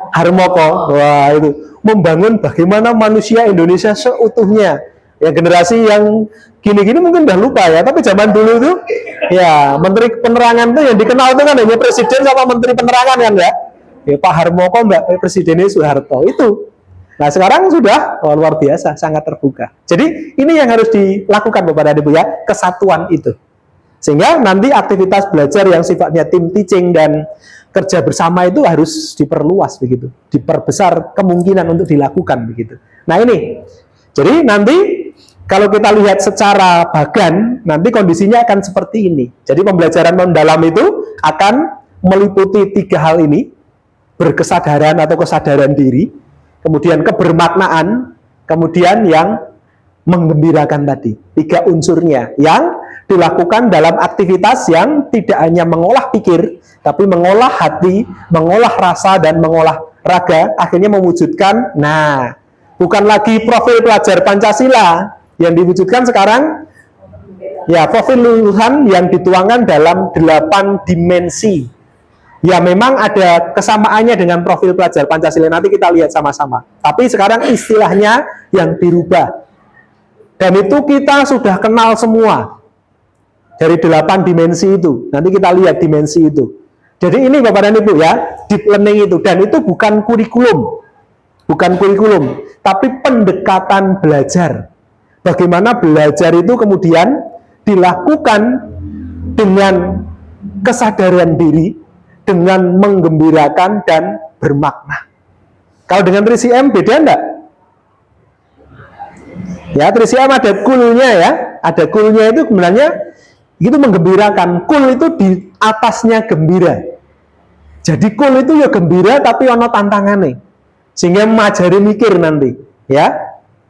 Harmoko. Wah, itu membangun bagaimana manusia Indonesia seutuhnya. Ya generasi yang gini-gini mungkin udah lupa ya, tapi zaman dulu itu ya Menteri Penerangan itu yang dikenal itu kan hanya presiden sama Menteri Penerangan kan ya. Ya Pak Harmoko, Mbak Presidennya Soeharto itu. Nah sekarang sudah luar biasa, sangat terbuka. Jadi ini yang harus dilakukan Bapak dan Ibu ya, kesatuan itu. Sehingga nanti aktivitas belajar yang sifatnya tim teaching dan kerja bersama itu harus diperluas begitu, diperbesar kemungkinan untuk dilakukan begitu. Nah ini, jadi nanti kalau kita lihat secara bagan, nanti kondisinya akan seperti ini. Jadi pembelajaran mendalam itu akan meliputi 3 hal ini, berkesadaran atau kesadaran diri, kemudian kebermaknaan, kemudian yang menggembirakan tadi. 3 unsurnya yang dilakukan dalam aktivitas yang tidak hanya mengolah pikir, tapi mengolah hati, mengolah rasa, dan mengolah raga, akhirnya mewujudkan, nah, bukan lagi profil pelajar Pancasila, yang diwujudkan sekarang, ya profil lulusan yang dituangkan dalam 8 dimensi. Ya memang ada kesamaannya dengan profil pelajar Pancasila, nanti kita lihat sama-sama. Tapi sekarang istilahnya yang dirubah. Dan itu kita sudah kenal semua. Dari 8 dimensi itu. Nanti kita lihat dimensi itu. Jadi ini Bapak dan Ibu ya, deep learning itu. Dan itu bukan kurikulum. Bukan kurikulum. Tapi pendekatan belajar. Bagaimana belajar itu kemudian dilakukan dengan kesadaran diri, dengan menggembirakan dan bermakna. Kalau dengan 3CM beda enggak? Ya, 3CM ada cool-nya ya. Ada cool-nya itu sebenarnya itu menggembirakan. Cool itu di atasnya gembira. Jadi cool itu ya gembira tapi ono tantangannya. Sehingga mengajari mikir nanti, ya.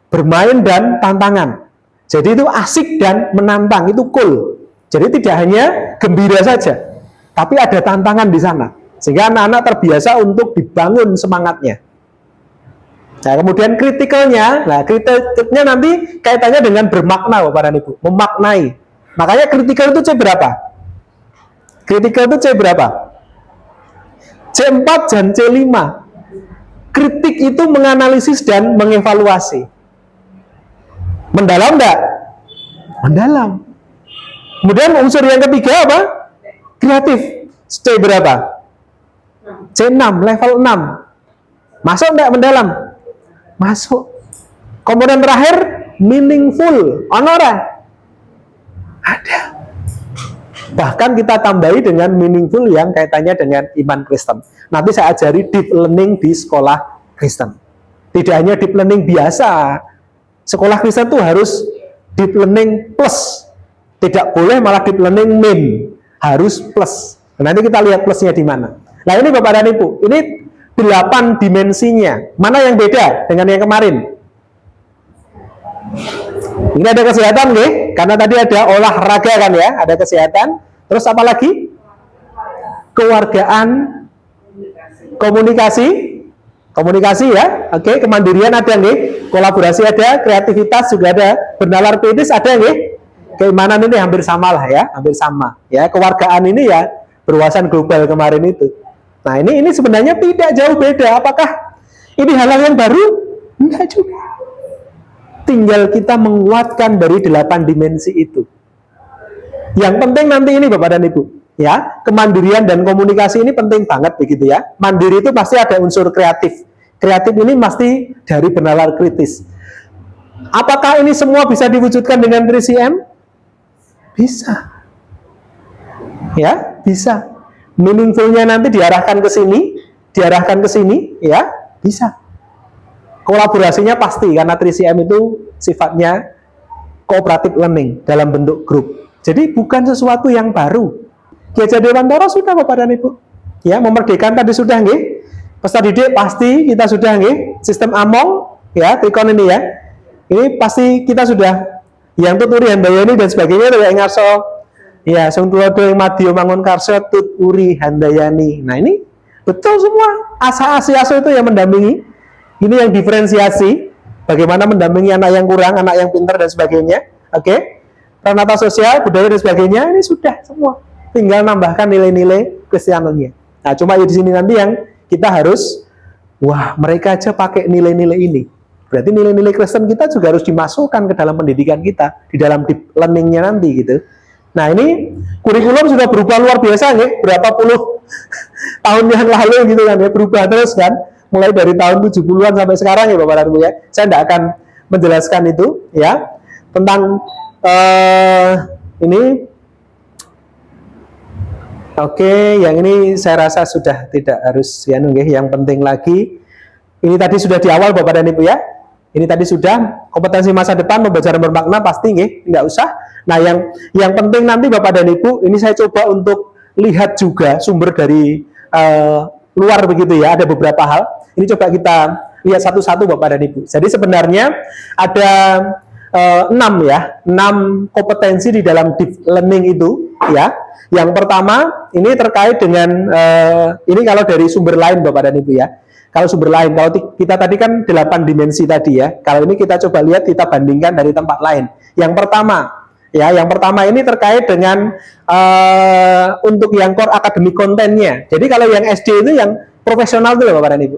Bermain dan tantangan. Jadi itu asik dan menantang, itu cool. Jadi tidak hanya gembira saja, tapi ada tantangan di sana. Sehingga anak-anak terbiasa untuk dibangun semangatnya. Nah, kemudian kritikalnya, nah kritiknya nanti kaitannya dengan bermakna Bapak dan Ibu, memaknai. Makanya kritikal itu C berapa? Kritikal itu C berapa? C4 dan C5. Kritik itu menganalisis dan mengevaluasi. Mendalam enggak? Mendalam. Kemudian unsur yang ketiga apa? Kreatif. C berapa? C6, level 6. Masuk enggak mendalam? Masuk. Komponen terakhir meaningful. Honora. Ada. Bahkan kita tambahi dengan meaningful yang kaitannya dengan iman Kristen. Nanti saya ajari deep learning di sekolah Kristen. Tidak hanya deep learning biasa. Sekolah Kristen itu harus deep learning plus. Tidak boleh malah deep learning min. Harus plus. Nanti kita lihat plusnya di mana. Nah ini Bapak dan Ibu, ini 8 dimensinya. Mana yang beda dengan yang kemarin? Ini ada kesehatan nih, karena tadi ada olahraga kan ya, ada kesehatan. Terus apa lagi? Kewargaan, komunikasi ya. Oke, kemandirian ada nih, kolaborasi ada, kreativitas juga ada, bernalar kritis ada nih. Keimanan ini hampir sama lah ya, hampir sama. Ya, kewargaan ini ya berwawasan global kemarin itu. Nah, ini sebenarnya tidak jauh beda. Apakah ini hal yang baru? Enggak juga. Tinggal kita menguatkan dari 8 dimensi itu. Yang penting nanti ini Bapak dan Ibu, Ya, kemandirian dan komunikasi ini penting banget begitu ya. Mandiri itu pasti ada unsur kreatif. Kreatif ini pasti dari bernalar kritis. Apakah ini semua bisa diwujudkan dengan 3CM? Bisa. Ya, bisa. Meaningful-nya nanti diarahkan ke sini, ya, bisa. Kolaborasinya pasti karena 3CM itu sifatnya cooperative learning dalam bentuk grup. Jadi bukan sesuatu yang baru. Ki Hajar Dewantara sudah Bapak dan Ibu. Ya, memerdekakan tadi sudah nggih. Peserta didik pasti kita sudah nggih. Sistem Among ya, Trikon ini ya. Ini pasti kita sudah. Yang tuturi handayani dan sebagainya itu yang ngarso. Ya, sing tulodo ing madya mangun karsa tuturi handayani. Nah, ini betul semua. Asa-aso itu yang mendampingi. Ini yang diferensiasi. Bagaimana mendampingi anak yang kurang, anak yang pintar dan sebagainya. Oke. Pranata sosial, budaya dan sebagainya ini sudah semua. Tinggal nambahkan nilai-nilai Kristianannya. Nah, cuma di sini nanti yang kita harus, wah, mereka aja pakai nilai-nilai ini. Berarti nilai-nilai Kristen kita juga harus dimasukkan ke dalam pendidikan kita, di dalam deep learning-nya nanti gitu. Nah, ini kurikulum sudah berubah luar biasa nih, berapa puluh tahun yang lalu gitu kan ya, berubah terus kan, mulai dari tahun 70-an sampai sekarang ya Bapak dan Ibu ya. Saya tidak akan menjelaskan itu ya, tentang ini. Oke, yang ini saya rasa sudah tidak harus ya nunggih. Yang penting lagi, ini tadi sudah di awal Bapak dan Ibu ya. Ini tadi sudah kompetensi masa depan, pembelajaran bermakna pasti nggih, nggak usah. Nah, yang penting nanti Bapak dan Ibu, ini saya coba untuk lihat juga sumber dari luar begitu ya. Ada beberapa hal. Ini coba kita lihat satu-satu Bapak dan Ibu. Jadi sebenarnya ada 6 kompetensi di dalam deep learning itu ya. Yang pertama ini terkait dengan ini kalau dari sumber lain Bapak dan Ibu ya. Kalau sumber lain, kalau kita tadi kan 8 dimensi tadi ya. Kalau ini kita coba lihat, kita bandingkan dari tempat lain. Yang pertama ini terkait dengan untuk yang core akademik kontennya. Jadi kalau yang SD itu yang profesional itu loh Bapak dan Ibu.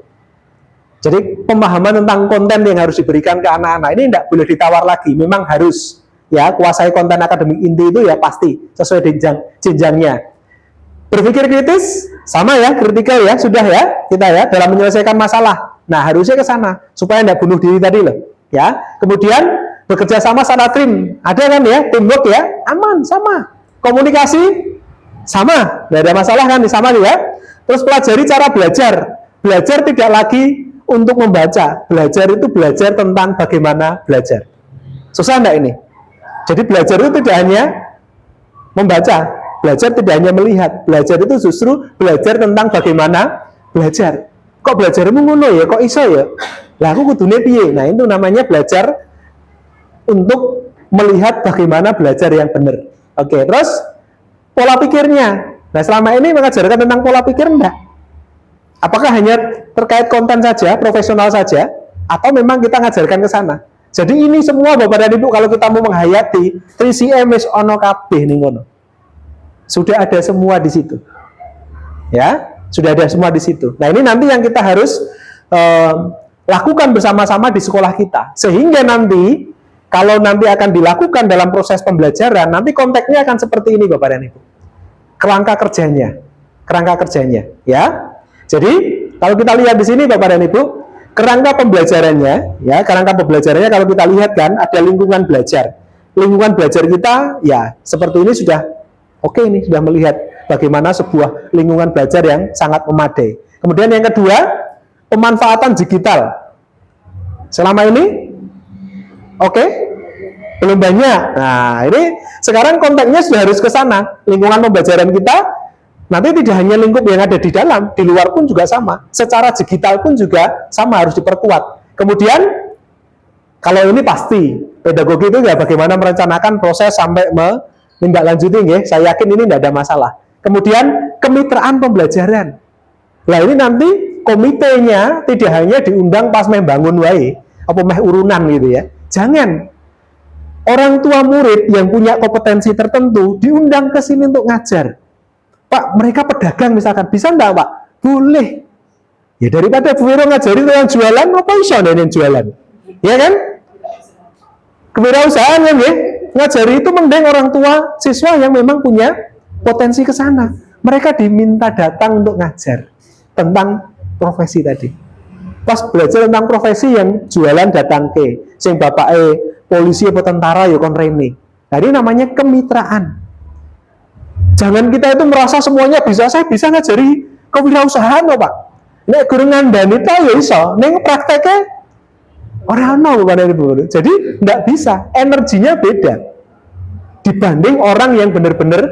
Jadi pemahaman tentang konten yang harus diberikan ke anak-anak ini tidak boleh ditawar lagi, memang harus ya kuasai konten akademik inti itu ya pasti sesuai jenjangnya. Berpikir kritis sama ya, kritikal ya, sudah ya kita ya dalam menyelesaikan masalah. Nah, harusnya ke sana supaya tidak bunuh diri tadi loh ya. Kemudian bekerja sama secara tim, ada kan ya, teamwork ya, aman sama. Komunikasi sama, tidak ada masalah kan, sama nih ya. Terus pelajari cara belajar tidak lagi untuk membaca. Belajar itu belajar tentang bagaimana belajar. Susah enggak ini? Jadi belajar itu tidak hanya membaca, belajar tidak hanya melihat, belajar itu justru belajar tentang bagaimana belajar. Kok belajarmu ngono ya? Kok iso ya? Lah aku kudune piye? Nah, itu namanya belajar untuk melihat bagaimana belajar yang benar. Oke, terus pola pikirnya. Nah, selama ini mengajarkan tentang pola pikir enggak? Apakah hanya terkait konten saja, profesional saja, atau memang kita ngajarkan ke sana? Jadi ini semua Bapak dan Ibu kalau kita mau menghayati 3CM wis ono kabeh ning ngono. Sudah ada semua di situ. Ya, sudah ada semua di situ. Nah, ini nanti yang kita harus lakukan bersama-sama di sekolah kita. Sehingga nanti kalau nanti akan dilakukan dalam proses pembelajaran, nanti konteksnya akan seperti ini Bapak dan Ibu. Kerangka kerjanya, ya. Jadi, kalau kita lihat di sini Bapak dan Ibu, kerangka pembelajarannya, ya, kalau kita lihat kan ada lingkungan belajar. Lingkungan belajar kita, ya, seperti ini sudah oke, ini sudah melihat bagaimana sebuah lingkungan belajar yang sangat memadai. Kemudian yang kedua, pemanfaatan digital. Selama ini, oke, belum banyak. Nah, ini sekarang konteksnya sudah harus ke sana. Lingkungan pembelajaran kita nanti tidak hanya lingkup yang ada di dalam, di luar pun juga sama. Secara digital pun juga sama, harus diperkuat. Kemudian, kalau ini pasti, pedagogi itu ya bagaimana merencanakan proses sampai menindaklanjuti, ya. Saya yakin ini tidak ada masalah. Kemudian, kemitraan pembelajaran. Nah, ini nanti komitenya tidak hanya diundang pas membangun wae, apa meh urunan gitu ya. Jangan. Orang tua murid yang punya kompetensi tertentu diundang ke sini untuk ngajar. Pak, mereka pedagang misalkan, bisa enggak Pak? Boleh. Ya daripada Bu Wiro ngajarin yang jualan, apa iso yang jualan? Ya kan? Kewirausahaan kan ya? Ngajari itu mending orang tua siswa yang memang punya potensi ke sana. Mereka diminta datang untuk ngajar tentang profesi tadi. Pas belajar tentang profesi yang jualan datang ke, sing bapake polisi atau tentara ya kon rene. Nah, ini namanya kemitraan. Jangan kita itu merasa semuanya bisa, saya bisa ngajari kewirausahaan loh Pak. Nek guru ngandani ta ya iso, ning prakteknya orang ono Bapak dan Ibu. Jadi nggak bisa, energinya beda dibanding orang yang benar-benar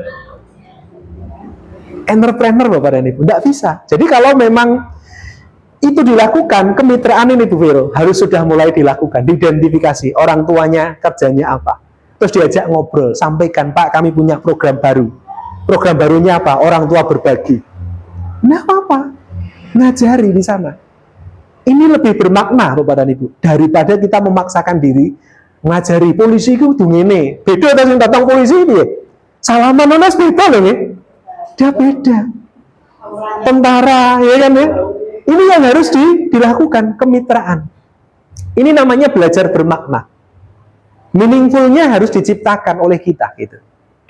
entrepreneur Bapak dan Ibu. Nggak bisa. Jadi kalau memang itu dilakukan, kemitraan ini Bu Vero harus sudah mulai dilakukan, diidentifikasi orang tuanya kerjanya apa, terus diajak ngobrol, sampaikan Pak kami punya program baru. Program barunya apa? Orang tua berbagi. Nah apa? Ngajari di sana. Ini lebih bermakna Bapak dan Ibu daripada kita memaksakan diri ngajari polisi itu ngene. Beda ta sing datang polisi piye? Salaman onas beda lho nggih. Dia beda. Tentara ya kan ya. Ini yang harus dilakukan kemitraan. Ini namanya belajar bermakna. Meaningful-nya harus diciptakan oleh kita gitu.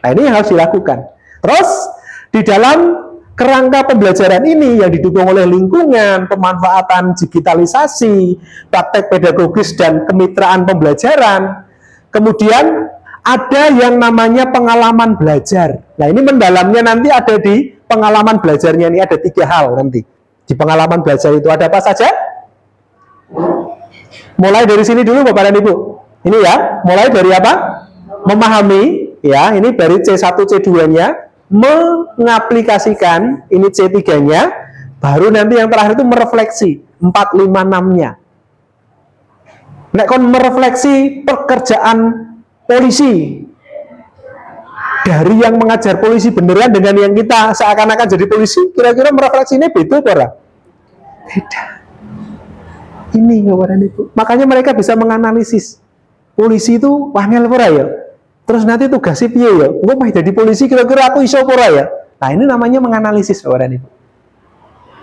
Nah, ini yang harus dilakukan. Terus di dalam kerangka pembelajaran ini yang didukung oleh lingkungan, pemanfaatan digitalisasi, praktek pedagogis dan kemitraan pembelajaran, kemudian ada yang namanya pengalaman belajar. Nah ini mendalamnya nanti ada di pengalaman belajarnya ini ada 3 hal nanti. Di pengalaman belajar itu ada apa saja? Mulai dari sini dulu Bapak dan Ibu. Ini ya, mulai dari apa? Memahami, ya, ini dari C1, C2-nya. Mengaplikasikan, ini C3-nya, baru nanti yang terakhir itu merefleksi, 4, 5, 6-nya. Nek kon merefleksi pekerjaan polisi dari yang mengajar polisi beneran dengan yang kita seakan-akan jadi polisi, kira-kira merefleksi ini beda apa? Beda. Ini Bapak dan Ibu. Makanya mereka bisa menganalisis polisi itu wangel ora ya. Terus nanti tugasnya piye ya? Gue mau jadi polisi kira-kira aku iso ora ya? Nah, ini namanya menganalisis Bapak dan Ibu.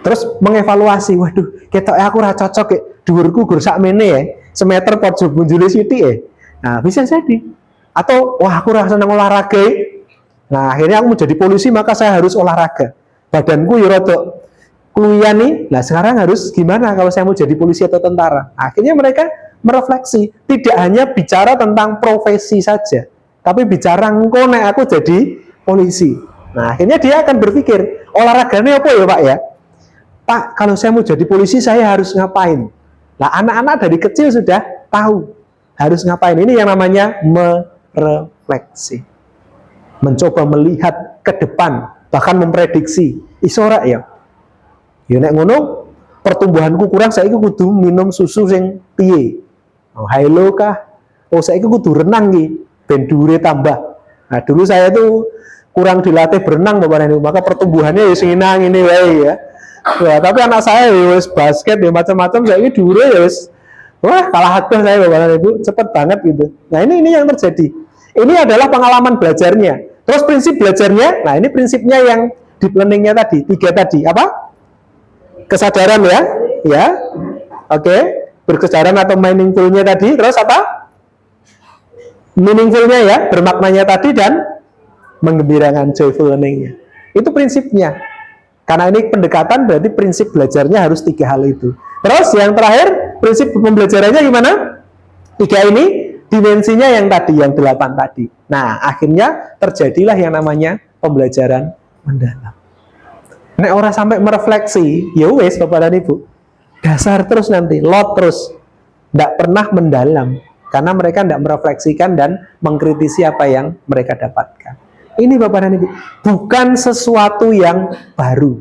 Terus mengevaluasi, waduh, ketok aku ora cocok ya, dhuwurku gur sakmene ya, semeter pojok bunjule sithik ya. Nah, bisa jadi. Atau wah aku ora seneng olahraga. Nah, akhirnya aku mau jadi polisi maka saya harus olahraga. Badanku ya rada kluyan nih. Nah, sekarang harus gimana kalau saya mau jadi polisi atau tentara? Akhirnya mereka merefleksi, tidak hanya bicara tentang profesi saja. Tapi bicara engko nek aku jadi polisi. Nah, akhirnya dia akan berpikir, olahraganya apa ya Pak ya? Pak, kalau saya mau jadi polisi saya harus ngapain? Nah, anak-anak dari kecil sudah tahu harus ngapain. Ini yang namanya merefleksi. Mencoba melihat ke depan, bahkan memprediksi. Isora ya. Ya nek ngono, pertumbuhanku kurang, saiki kudu minum susu sing piye? Oh, Hilo kah? Oh, saiki kudu renang iki. Ben dhuwure tambah. Nah, dulu saya tuh kurang dilatih berenang Bapak dan Ibu, maka pertumbuhannya ya sing ngene wae ya. Wah, tapi anak saya ya wis basket ya macam-macam, saya ini dhuwure ya wis wah kalah akeh saya Bapak dan Ibu, cepet banget gitu. Nah, ini yang terjadi. Ini adalah pengalaman belajarnya. Terus prinsip belajarnya, nah ini prinsipnya yang deep learning-nya tadi, 3 tadi, apa? Kesadaran ya. Ya. Oke. Berkesadaran atau meaningful-nya tadi, terus apa? Meaningful-nya ya, bermaknanya tadi dan menggembirakan, joyful learning-nya. Itu prinsipnya. Karena ini pendekatan berarti prinsip belajarnya harus 3 hal itu. Terus yang terakhir, prinsip pembelajarannya gimana? 3 ini, dimensinya yang tadi, yang 8 tadi. Nah, akhirnya terjadilah yang namanya pembelajaran mendalam. Nek orang sampai merefleksi, ya wes Bapak dan Ibu, dasar terus nanti, lot terus, tidak pernah mendalam. Karena mereka tidak merefleksikan dan mengkritisi apa yang mereka dapatkan. Ini Bapak dan Ibu, bukan sesuatu yang baru.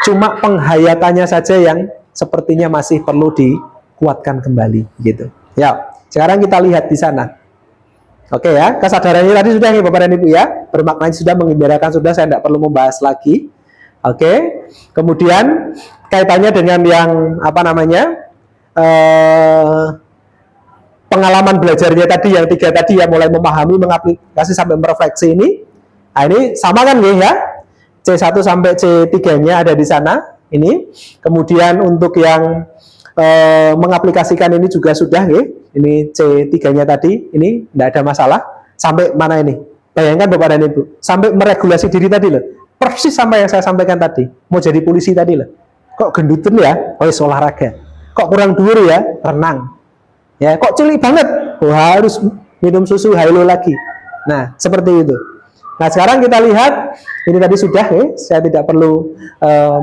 Cuma penghayatannya saja yang sepertinya masih perlu dikuatkan kembali. Gitu. Ya, sekarang kita lihat di sana. Oke ya, kesadarannya tadi sudah nih Bapak dan Ibu ya. Bermaknanya sudah, mengembirakan sudah, saya tidak perlu membahas lagi. Oke, kemudian kaitannya dengan yang apa namanya? Pengalaman belajarnya tadi yang 3 tadi ya, mulai memahami, mengaplikasi sampai merefleksi ini. Nah, ini sama kan nih ya? C1 sampai C3-nya ada di sana. Ini. Kemudian untuk yang mengaplikasikan ini juga sudah nih. Ini C3-nya tadi, ini tidak ada masalah. Sampai mana ini? Bayangkan Bapak dan Ibu, sampai meregulasi diri tadi loh. Persis sama yang saya sampaikan tadi. Mau jadi polisi tadi loh. Kok genduten ya? Oh, olahraga. Kok kurang dhuwur ya? Renang. Ya, kok cilik banget? Oh, harus minum susu Hilo lagi. Nah, seperti itu. Nah, sekarang kita lihat, ini tadi sudah ya, saya tidak perlu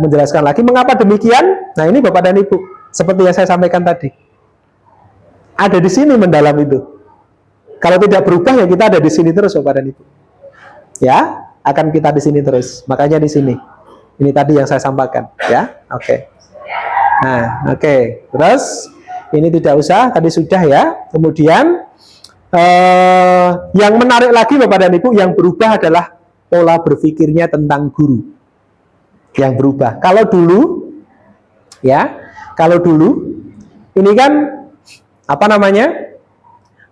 menjelaskan lagi mengapa demikian. Nah, ini Bapak dan Ibu, seperti yang saya sampaikan tadi. Ada di sini mendalam itu. Kalau tidak berubah ya kita ada di sini terus Bapak dan Ibu. Ya, akan kita di sini terus. Makanya di sini. Ini tadi yang saya sampaikan, ya. Oke. Nah, oke. Terus ini tidak usah, tadi sudah ya. Kemudian yang menarik lagi Bapak dan Ibu, yang berubah adalah pola berpikirnya tentang guru. Yang berubah. Kalau dulu ya, ini kan apa namanya?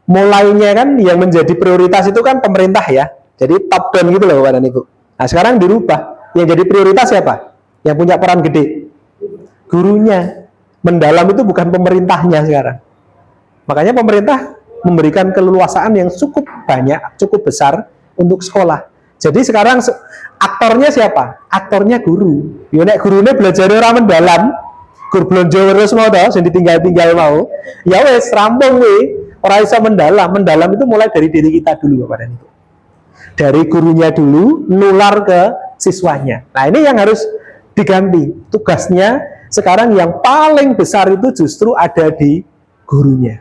Mulainya kan yang menjadi prioritas itu kan pemerintah ya. Jadi top down gitu loh Bapak dan Ibu. Nah, sekarang dirubah. Yang jadi prioritas siapa? Yang punya peran gede. Gurunya. Mendalam itu bukan pemerintahnya sekarang. Makanya pemerintah memberikan keleluasaan yang cukup banyak, cukup besar untuk sekolah. Jadi sekarang aktornya siapa? Aktornya guru. Yo nek gurune belajar ora mendalam, gur blonjo terus mau to, sing ditinggal-tinggal mau. Ya wes rampung kuwi. Ora iso mendalam. Mendalam itu mulai dari diri kita dulu Bapak dan Ibu. Dari gurunya dulu nular ke siswanya. Nah, ini yang harus diganti. Tugasnya sekarang yang paling besar itu justru ada di gurunya.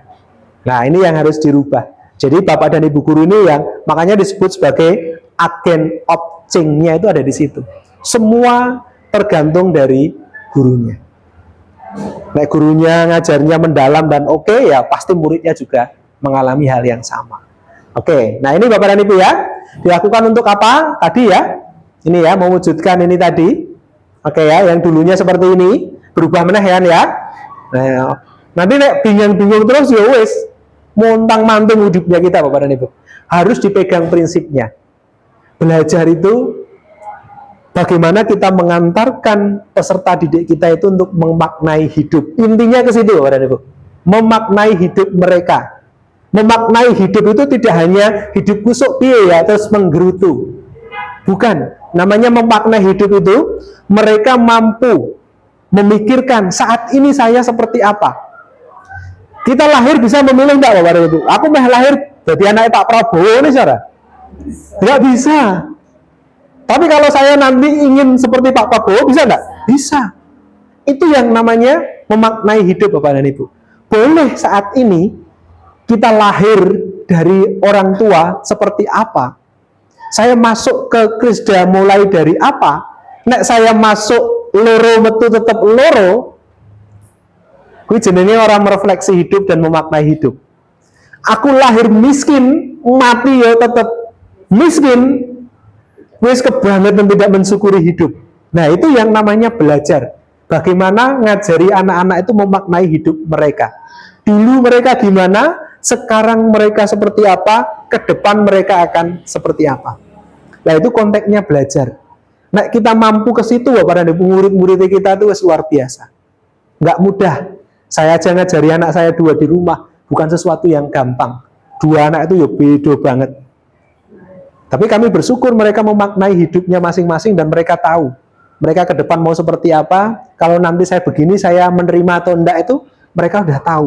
Nah, ini yang harus dirubah. Jadi Bapak dan Ibu guru ini yang makanya disebut sebagai agen of change-nya itu ada di situ. Semua tergantung dari gurunya. Nah, gurunya ngajarnya mendalam dan oke, ya pasti muridnya juga mengalami hal yang sama. Oke, nah ini Bapak dan Ibu ya, dilakukan untuk apa? Tadi ya, ini ya, mewujudkan ini tadi. Oke ya, yang dulunya seperti ini, berubah meneh ya. Nah, nanti nek bingung-bingung terus ya wis, montang-manting hidupnya kita Bapak dan Ibu. Harus dipegang prinsipnya. Belajar itu bagaimana kita mengantarkan peserta didik kita itu untuk memaknai hidup. Intinya ke situ, Bapak dan Ibu. Memaknai hidup mereka. Memaknai hidup itu tidak hanya hidup kusuk piye ya, terus menggerutu. Bukan. Namanya memaknai hidup itu, mereka mampu memikirkan saat ini saya seperti apa. Kita lahir bisa memilih enggak, Bapak dan Ibu? Aku mah lahir jadi anak Pak Prabowo nih, saudara. Enggak bisa. Tapi kalau saya nanti ingin seperti Pak Prabowo, bisa nggak? Bisa. Itu yang namanya memaknai hidup, Bapak dan Ibu. Boleh saat ini kita lahir dari orang tua seperti apa? Saya masuk ke Krisda mulai dari apa? Nek saya masuk loro metu tetap loro, kuwi jenenge orang merefleksi hidup dan memaknai hidup. Aku lahir miskin, mati ya tetap miskin. Wis kebangetan tidak mensyukuri hidup. Nah, itu yang namanya belajar. Bagaimana ngajari anak-anak itu memaknai hidup mereka. Dulu mereka gimana, sekarang mereka seperti apa, ke depan mereka akan seperti apa. Nah, itu konteksnya belajar. Nah, kita mampu ke situ, Bapak dan Ibu, murid-murid kita itu luar biasa. Nggak mudah. Saya aja ngajari anak saya 2 di rumah, bukan sesuatu yang gampang. 2 anak itu ya beda banget. Tapi kami bersyukur mereka memaknai hidupnya masing-masing dan mereka tahu mereka ke depan mau seperti apa. Kalau nanti saya begini, saya menerima atau enggak itu mereka udah tahu.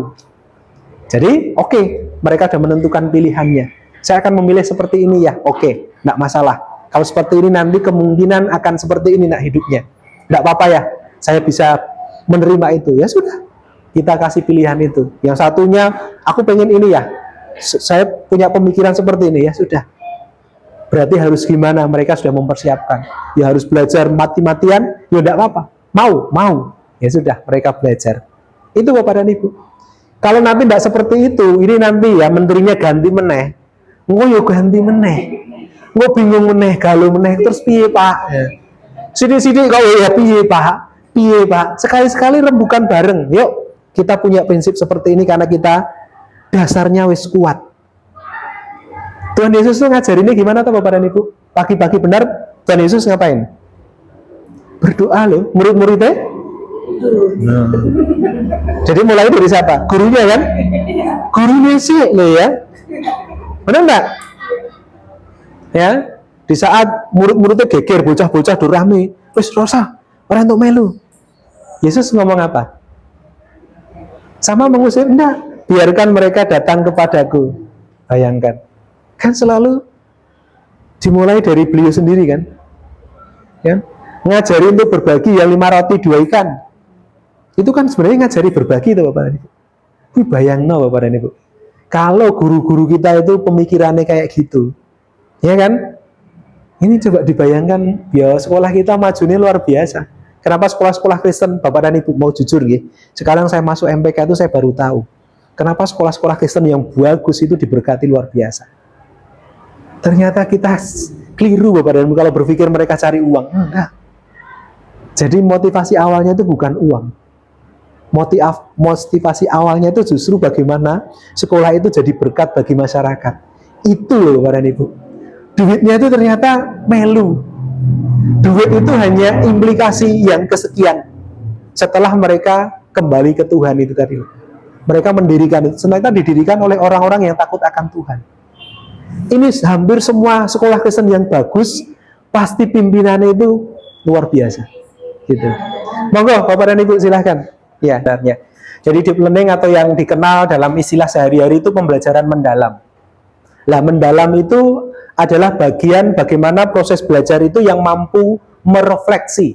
Jadi oke, mereka sudah menentukan pilihannya. Saya akan memilih seperti ini ya, oke, enggak masalah. Kalau seperti ini nanti kemungkinan akan seperti ini nak hidupnya. Enggak apa-apa ya, saya bisa menerima itu. Ya sudah, kita kasih pilihan itu. Yang satunya, aku pengen ini ya, saya punya pemikiran seperti ini ya sudah. Berarti harus gimana? Mereka sudah mempersiapkan. Ya harus belajar mati-matian, ya enggak apa-apa. Mau. Ya sudah, mereka belajar. Itu Bapak dan Ibu. Kalau nanti enggak seperti itu, ini nanti ya menterinya ganti meneh. Engko yo ganti meneh. Engko bingung meneh, galau meneh, terus piye, Pak? Ya. Sidik-sidik kok ya piye, Pak? Piye, Pak? Sekali-sekali rembukan bareng. Yuk, kita punya prinsip seperti ini karena kita dasarnya wis kuat. Tuhan Yesus tuh ngajarinnya gimana tuh Bapak dan Ibu? Pagi-pagi benar Tuhan Yesus ngapain? Berdoa loh, murid-muridnya. Nah. Jadi mulai dari siapa? Gurunya kan? Gurunya sih loh ya. Benar nggak? Ya, di saat murid-muridnya geger, bocah-bocah durame, wis rosa, orang untuk melu. Yesus ngomong apa? Sama mengusir, enggak, biarkan mereka datang kepadaku. Bayangkan, kan selalu dimulai dari beliau sendiri kan? Ya, ngajari untuk berbagi yang 5 roti 2 ikan. Itu kan sebenarnya ngajari berbagi itu Bapak dan Ibu. Wih, bayangno Bapak dan Ibu. Kalau guru-guru kita itu pemikirannya kayak gitu, ya kan? Ini coba dibayangkan, ya sekolah kita majunya luar biasa. Kenapa sekolah-sekolah Kristen, Bapak dan Ibu mau jujur ya? Sekarang saya masuk MPK itu saya baru tahu. Kenapa sekolah-sekolah Kristen yang bagus itu diberkati luar biasa. Ternyata kita keliru Bapak dan Ibu kalau berpikir mereka cari uang. Enggak. Jadi motivasi awalnya itu bukan uang. Motivasi awalnya itu justru bagaimana sekolah itu jadi berkat bagi masyarakat. Itu loh Bapak dan Ibu. Duitnya itu ternyata melu. Duit itu hanya implikasi yang kesekian setelah mereka kembali ke Tuhan itu tadi. Mereka mendirikan itu, ternyata didirikan oleh orang-orang yang takut akan Tuhan. Ini hampir semua sekolah Kristen yang bagus pasti pimpinannya itu luar biasa. Gitu. Monggo Bapak dan Ibu silahkan. Ya, sebenarnya. Jadi deep learning atau yang dikenal dalam istilah sehari-hari itu pembelajaran mendalam. Nah, mendalam itu adalah bagian bagaimana proses belajar itu yang mampu merefleksi.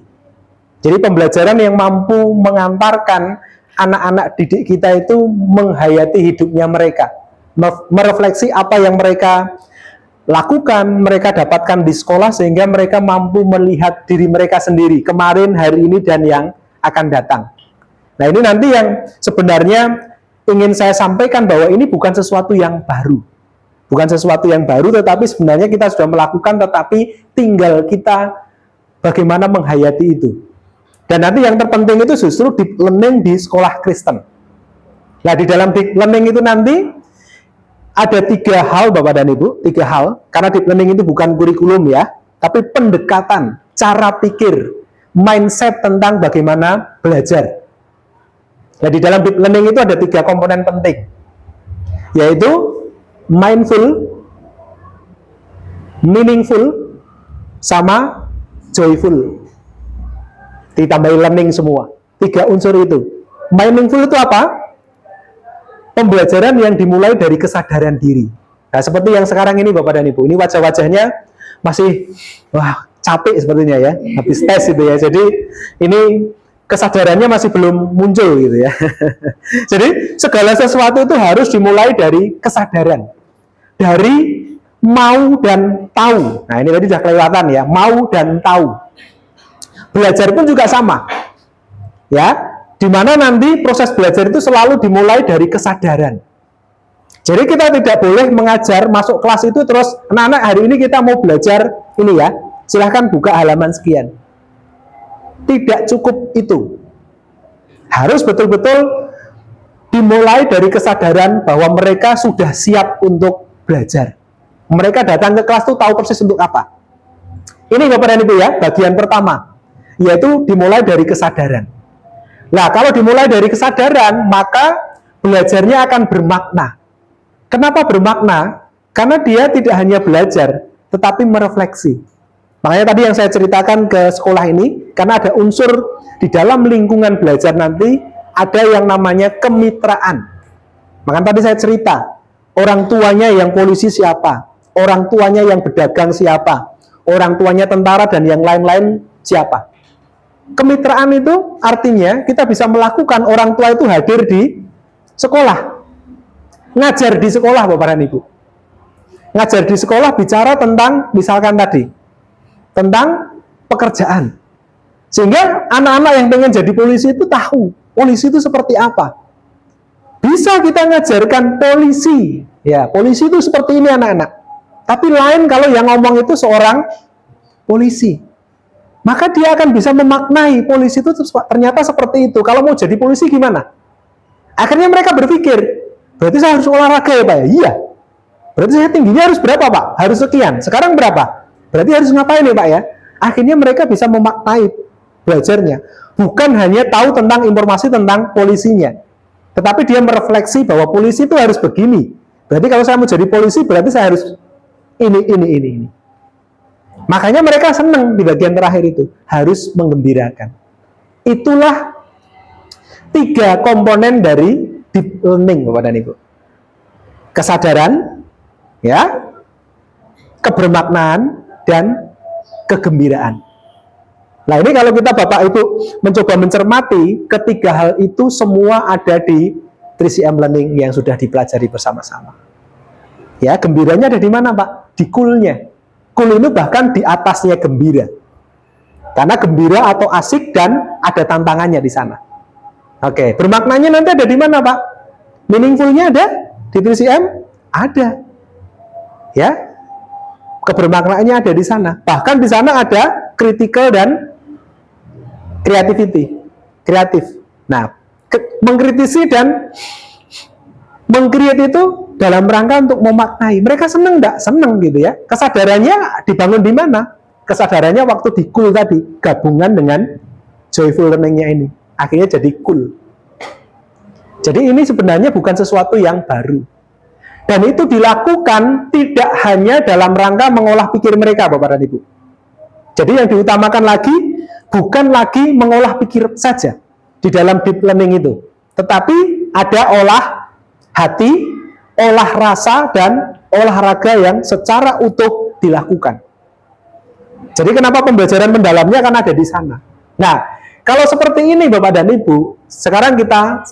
Jadi pembelajaran yang mampu mengantarkan anak-anak didik kita itu menghayati hidupnya mereka. Merefleksi apa yang mereka lakukan, mereka dapatkan di sekolah sehingga mereka mampu melihat diri mereka sendiri, kemarin, hari ini, dan yang akan datang. Nah ini nanti yang sebenarnya ingin saya sampaikan bahwa ini bukan sesuatu yang baru. Bukan sesuatu yang baru, tetapi sebenarnya kita sudah melakukan, tetapi tinggal kita bagaimana menghayati itu. Dan nanti yang terpenting itu justru deep learning di sekolah Kristen. Nah di dalam deep learning itu nanti ada 3 hal Bapak dan Ibu, 3 hal, karena deep learning itu bukan kurikulum ya, tapi pendekatan, cara pikir, mindset tentang bagaimana belajar. Nah di dalam deep learning itu ada 3 komponen penting, yaitu mindful, meaningful, sama joyful. Ditambahin learning semua. 3 unsur itu. Meaningful itu apa? Pembelajaran yang dimulai dari kesadaran diri. Nah, seperti yang sekarang ini Bapak dan Ibu. Ini wajah-wajahnya masih capek sepertinya ya. Habis tes itu ya. Jadi ini kesadarannya masih belum muncul gitu ya. Jadi segala sesuatu itu harus dimulai dari kesadaran. Dari mau dan tahu. Nah, ini tadi sudah kelewatan ya, mau dan tahu. Belajar pun juga sama. Ya, di mana nanti proses belajar itu selalu dimulai dari kesadaran. Jadi kita tidak boleh mengajar masuk kelas itu terus anak-anak hari ini kita mau belajar ini ya. Silahkan buka halaman sekian. Tidak cukup itu. Harus betul-betul dimulai dari kesadaran bahwa mereka sudah siap untuk belajar. Mereka datang ke kelas itu tahu persis untuk apa. Ini Bapak dan Ibu ya, bagian pertama, yaitu dimulai dari kesadaran. Nah, kalau dimulai dari kesadaran, maka belajarnya akan bermakna. Kenapa bermakna? Karena dia tidak hanya belajar, tetapi merefleksi. Makanya tadi yang saya ceritakan ke sekolah ini, karena ada unsur di dalam lingkungan belajar nanti, ada yang namanya kemitraan. Makanya tadi saya cerita, orang tuanya yang polisi siapa, orang tuanya yang berdagang siapa, orang tuanya tentara dan yang lain-lain siapa. Kemitraan itu artinya kita bisa melakukan orang tua itu hadir di sekolah. Ngajar di sekolah Bapak dan Ibu. Ngajar di sekolah bicara tentang misalkan tadi, tentang pekerjaan. Sehingga anak-anak yang pengen jadi polisi itu tahu, polisi itu seperti apa. Bisa kita ngajarkan polisi. Ya, polisi itu seperti ini anak-anak. Tapi lain kalau yang ngomong itu seorang polisi. Maka dia akan bisa memaknai polisi itu ternyata seperti itu. Kalau mau jadi polisi gimana? Akhirnya mereka berpikir, berarti saya harus olahraga ya Pak? Iya. Berarti saya tingginya harus berapa Pak? Harus sekian. Sekarang berapa? Berarti harus ngapain ya Pak ya? Akhirnya mereka bisa memaknai belajarnya. Bukan hanya tahu tentang informasi tentang polisinya. Tetapi dia merefleksi bahwa polisi itu harus begini. Berarti kalau saya mau jadi polisi, berarti saya harus ini. Makanya mereka senang di bagian terakhir itu, harus menggembirakan. Itulah 3 komponen dari deep learning, Bapak dan Ibu. Kesadaran, ya, kebermaknaan, dan kegembiraan. Nah, ini kalau kita Bapak Ibu mencoba mencermati, ketiga hal itu semua ada di 3CM Learning yang sudah dipelajari bersama-sama. Ya, gembiranya ada di mana, Pak? Di cool-nya. Cool itu bahkan di atasnya gembira. Karena gembira atau asik dan ada tantangannya di sana. Oke, bermaknanya nanti ada di mana, Pak? Meaningful-nya ada di 3CM? Ada. Ya. Kebermaknaannya ada di sana. Bahkan di sana ada critical dan creativity. Kreatif. Nah, mengkritisi dan meng-create itu dalam rangka untuk memaknai. Mereka seneng enggak? Seneng gitu ya. Kesadarannya dibangun di mana? Kesadarannya waktu di cool tadi, gabungan dengan joyful learning-nya ini. Akhirnya jadi cool. Jadi ini sebenarnya bukan sesuatu yang baru. Dan itu dilakukan tidak hanya dalam rangka mengolah pikir mereka, Bapak dan Ibu. Jadi yang diutamakan lagi, bukan lagi mengolah pikir saja di dalam deep learning itu. Tetapi ada olah hati, olah rasa, dan olahraga yang secara utuh dilakukan. Jadi kenapa pembelajaran mendalamnya kan ada di sana. Nah, kalau seperti ini Bapak dan Ibu, sekarang kita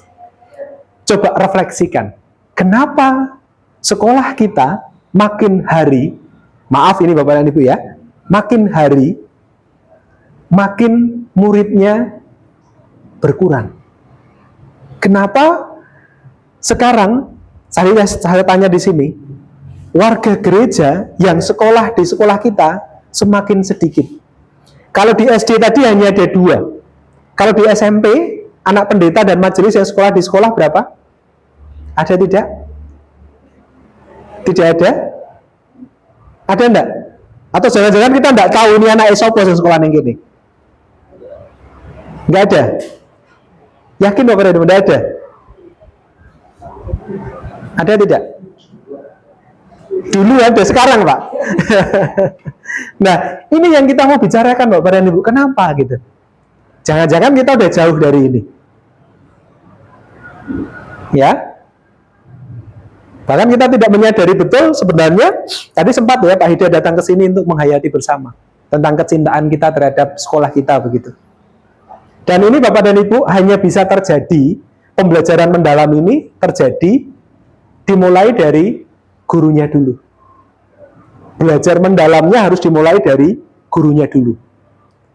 coba refleksikan. Kenapa sekolah kita makin hari, maaf ini Bapak dan Ibu ya, makin hari, makin muridnya berkurang. Kenapa sekarang, saya tanya di sini, warga gereja yang sekolah di sekolah kita semakin sedikit. Kalau di SD tadi hanya ada 2. Kalau di SMP, anak pendeta dan majelis yang sekolah di sekolah berapa? Ada tidak? Tidak ada? Ada enggak? Atau jangan-jangan kita enggak tahu ini anak esopo yang sekolah yang gini? Enggak ada? Yakin Bapak dan Ibu, enggak ada? Ada tidak? Dulu ada, sekarang Pak. Nah, ini yang kita mau bicarakan Bapak dan Ibu. Kenapa gitu? Jangan-jangan kita udah jauh dari ini. Ya? Bahkan kita tidak menyadari betul sebenarnya. Tadi sempat ya Pak Hida datang ke sini untuk menghayati bersama tentang kecintaan kita terhadap sekolah kita begitu. Dan ini Bapak dan Ibu hanya bisa terjadi, pembelajaran mendalam ini terjadi dimulai dari gurunya dulu. Belajar mendalamnya harus dimulai dari gurunya dulu.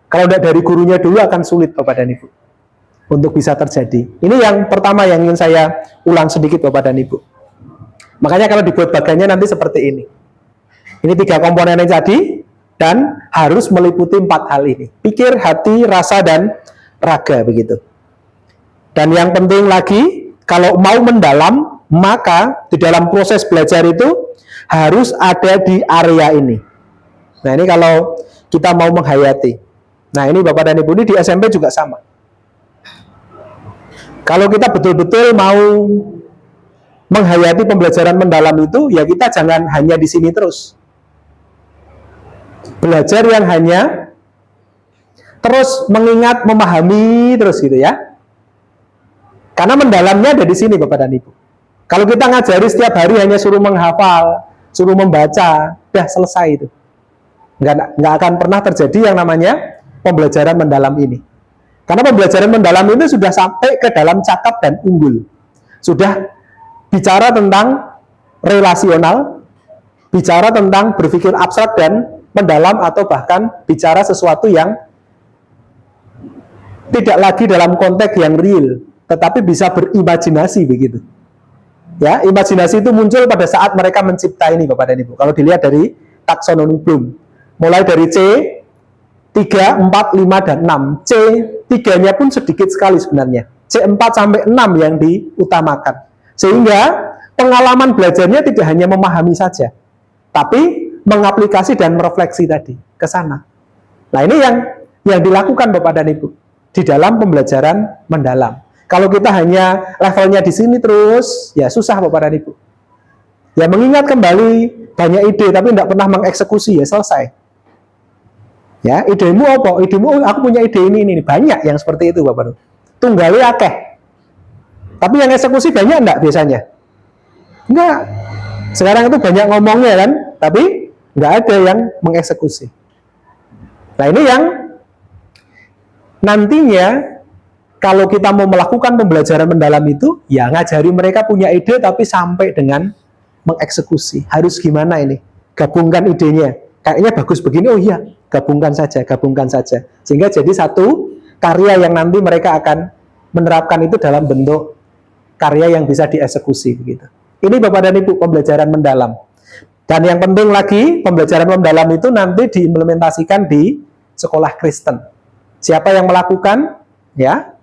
Kalau tidak dari gurunya dulu akan sulit Bapak dan Ibu untuk bisa terjadi. Ini yang pertama yang ingin saya ulang sedikit Bapak dan Ibu. Makanya kalau dibuat bagannya nanti seperti ini. Ini 3 komponen yang tadi dan harus meliputi 4 hal ini. Pikir, hati, rasa, dan raga begitu. Dan yang penting lagi, kalau mau mendalam, maka di dalam proses belajar itu harus ada di area ini. Nah, ini kalau kita mau menghayati. Nah, ini Bapak dan Ibu, ini di SMP juga sama. Kalau kita betul-betul mau menghayati pembelajaran mendalam itu, ya kita jangan hanya di sini terus. Belajar yang hanya terus mengingat, memahami terus gitu ya. Karena mendalamnya ada di sini Bapak dan Ibu. Kalau kita ngajari setiap hari hanya suruh menghafal, suruh membaca, udah selesai itu. Nggak akan pernah terjadi yang namanya pembelajaran mendalam ini. Karena pembelajaran mendalam ini sudah sampai ke dalam cakap dan unggul. Sudah bicara tentang relasional, bicara tentang berpikir abstrak dan mendalam, atau bahkan bicara sesuatu yang tidak lagi dalam konteks yang real, tetapi bisa berimajinasi begitu. Ya, imajinasi itu muncul pada saat mereka mencipta ini Bapak dan Ibu. Kalau dilihat dari taksonomi Bloom, mulai dari C 3, 4, 5, dan 6. C 3-nya pun sedikit sekali sebenarnya. C 4 sampai 6 yang diutamakan. Sehingga pengalaman belajarnya tidak hanya memahami saja, tapi mengaplikasi dan merefleksi tadi ke sana. Nah, ini yang dilakukan Bapak dan Ibu di dalam pembelajaran mendalam. Kalau kita hanya levelnya di sini terus, ya susah Bapak dan Ibu. Ya mengingat kembali banyak ide tapi tidak pernah mengeksekusi, ya selesai. Ya, idemu apa? Idemu aku punya ide ini banyak yang seperti itu Bapak. Tunggalnya akeh. Tapi yang eksekusi banyak enggak biasanya? Enggak. Sekarang itu banyak ngomongnya kan, tapi enggak ada yang mengeksekusi. Nah, ini yang nantinya kalau kita mau melakukan pembelajaran mendalam itu, ya ngajari mereka punya ide tapi sampai dengan mengeksekusi. Harus gimana ini? Gabungkan idenya. Kayaknya bagus begini, oh iya, gabungkan saja. Sehingga jadi satu karya yang nanti mereka akan menerapkan itu dalam bentuk karya yang bisa dieksekusi begitu. Ini Bapak dan Ibu pembelajaran mendalam. Dan yang penting lagi, pembelajaran mendalam itu nanti diimplementasikan di sekolah Kristen. Siapa yang melakukan? Ya.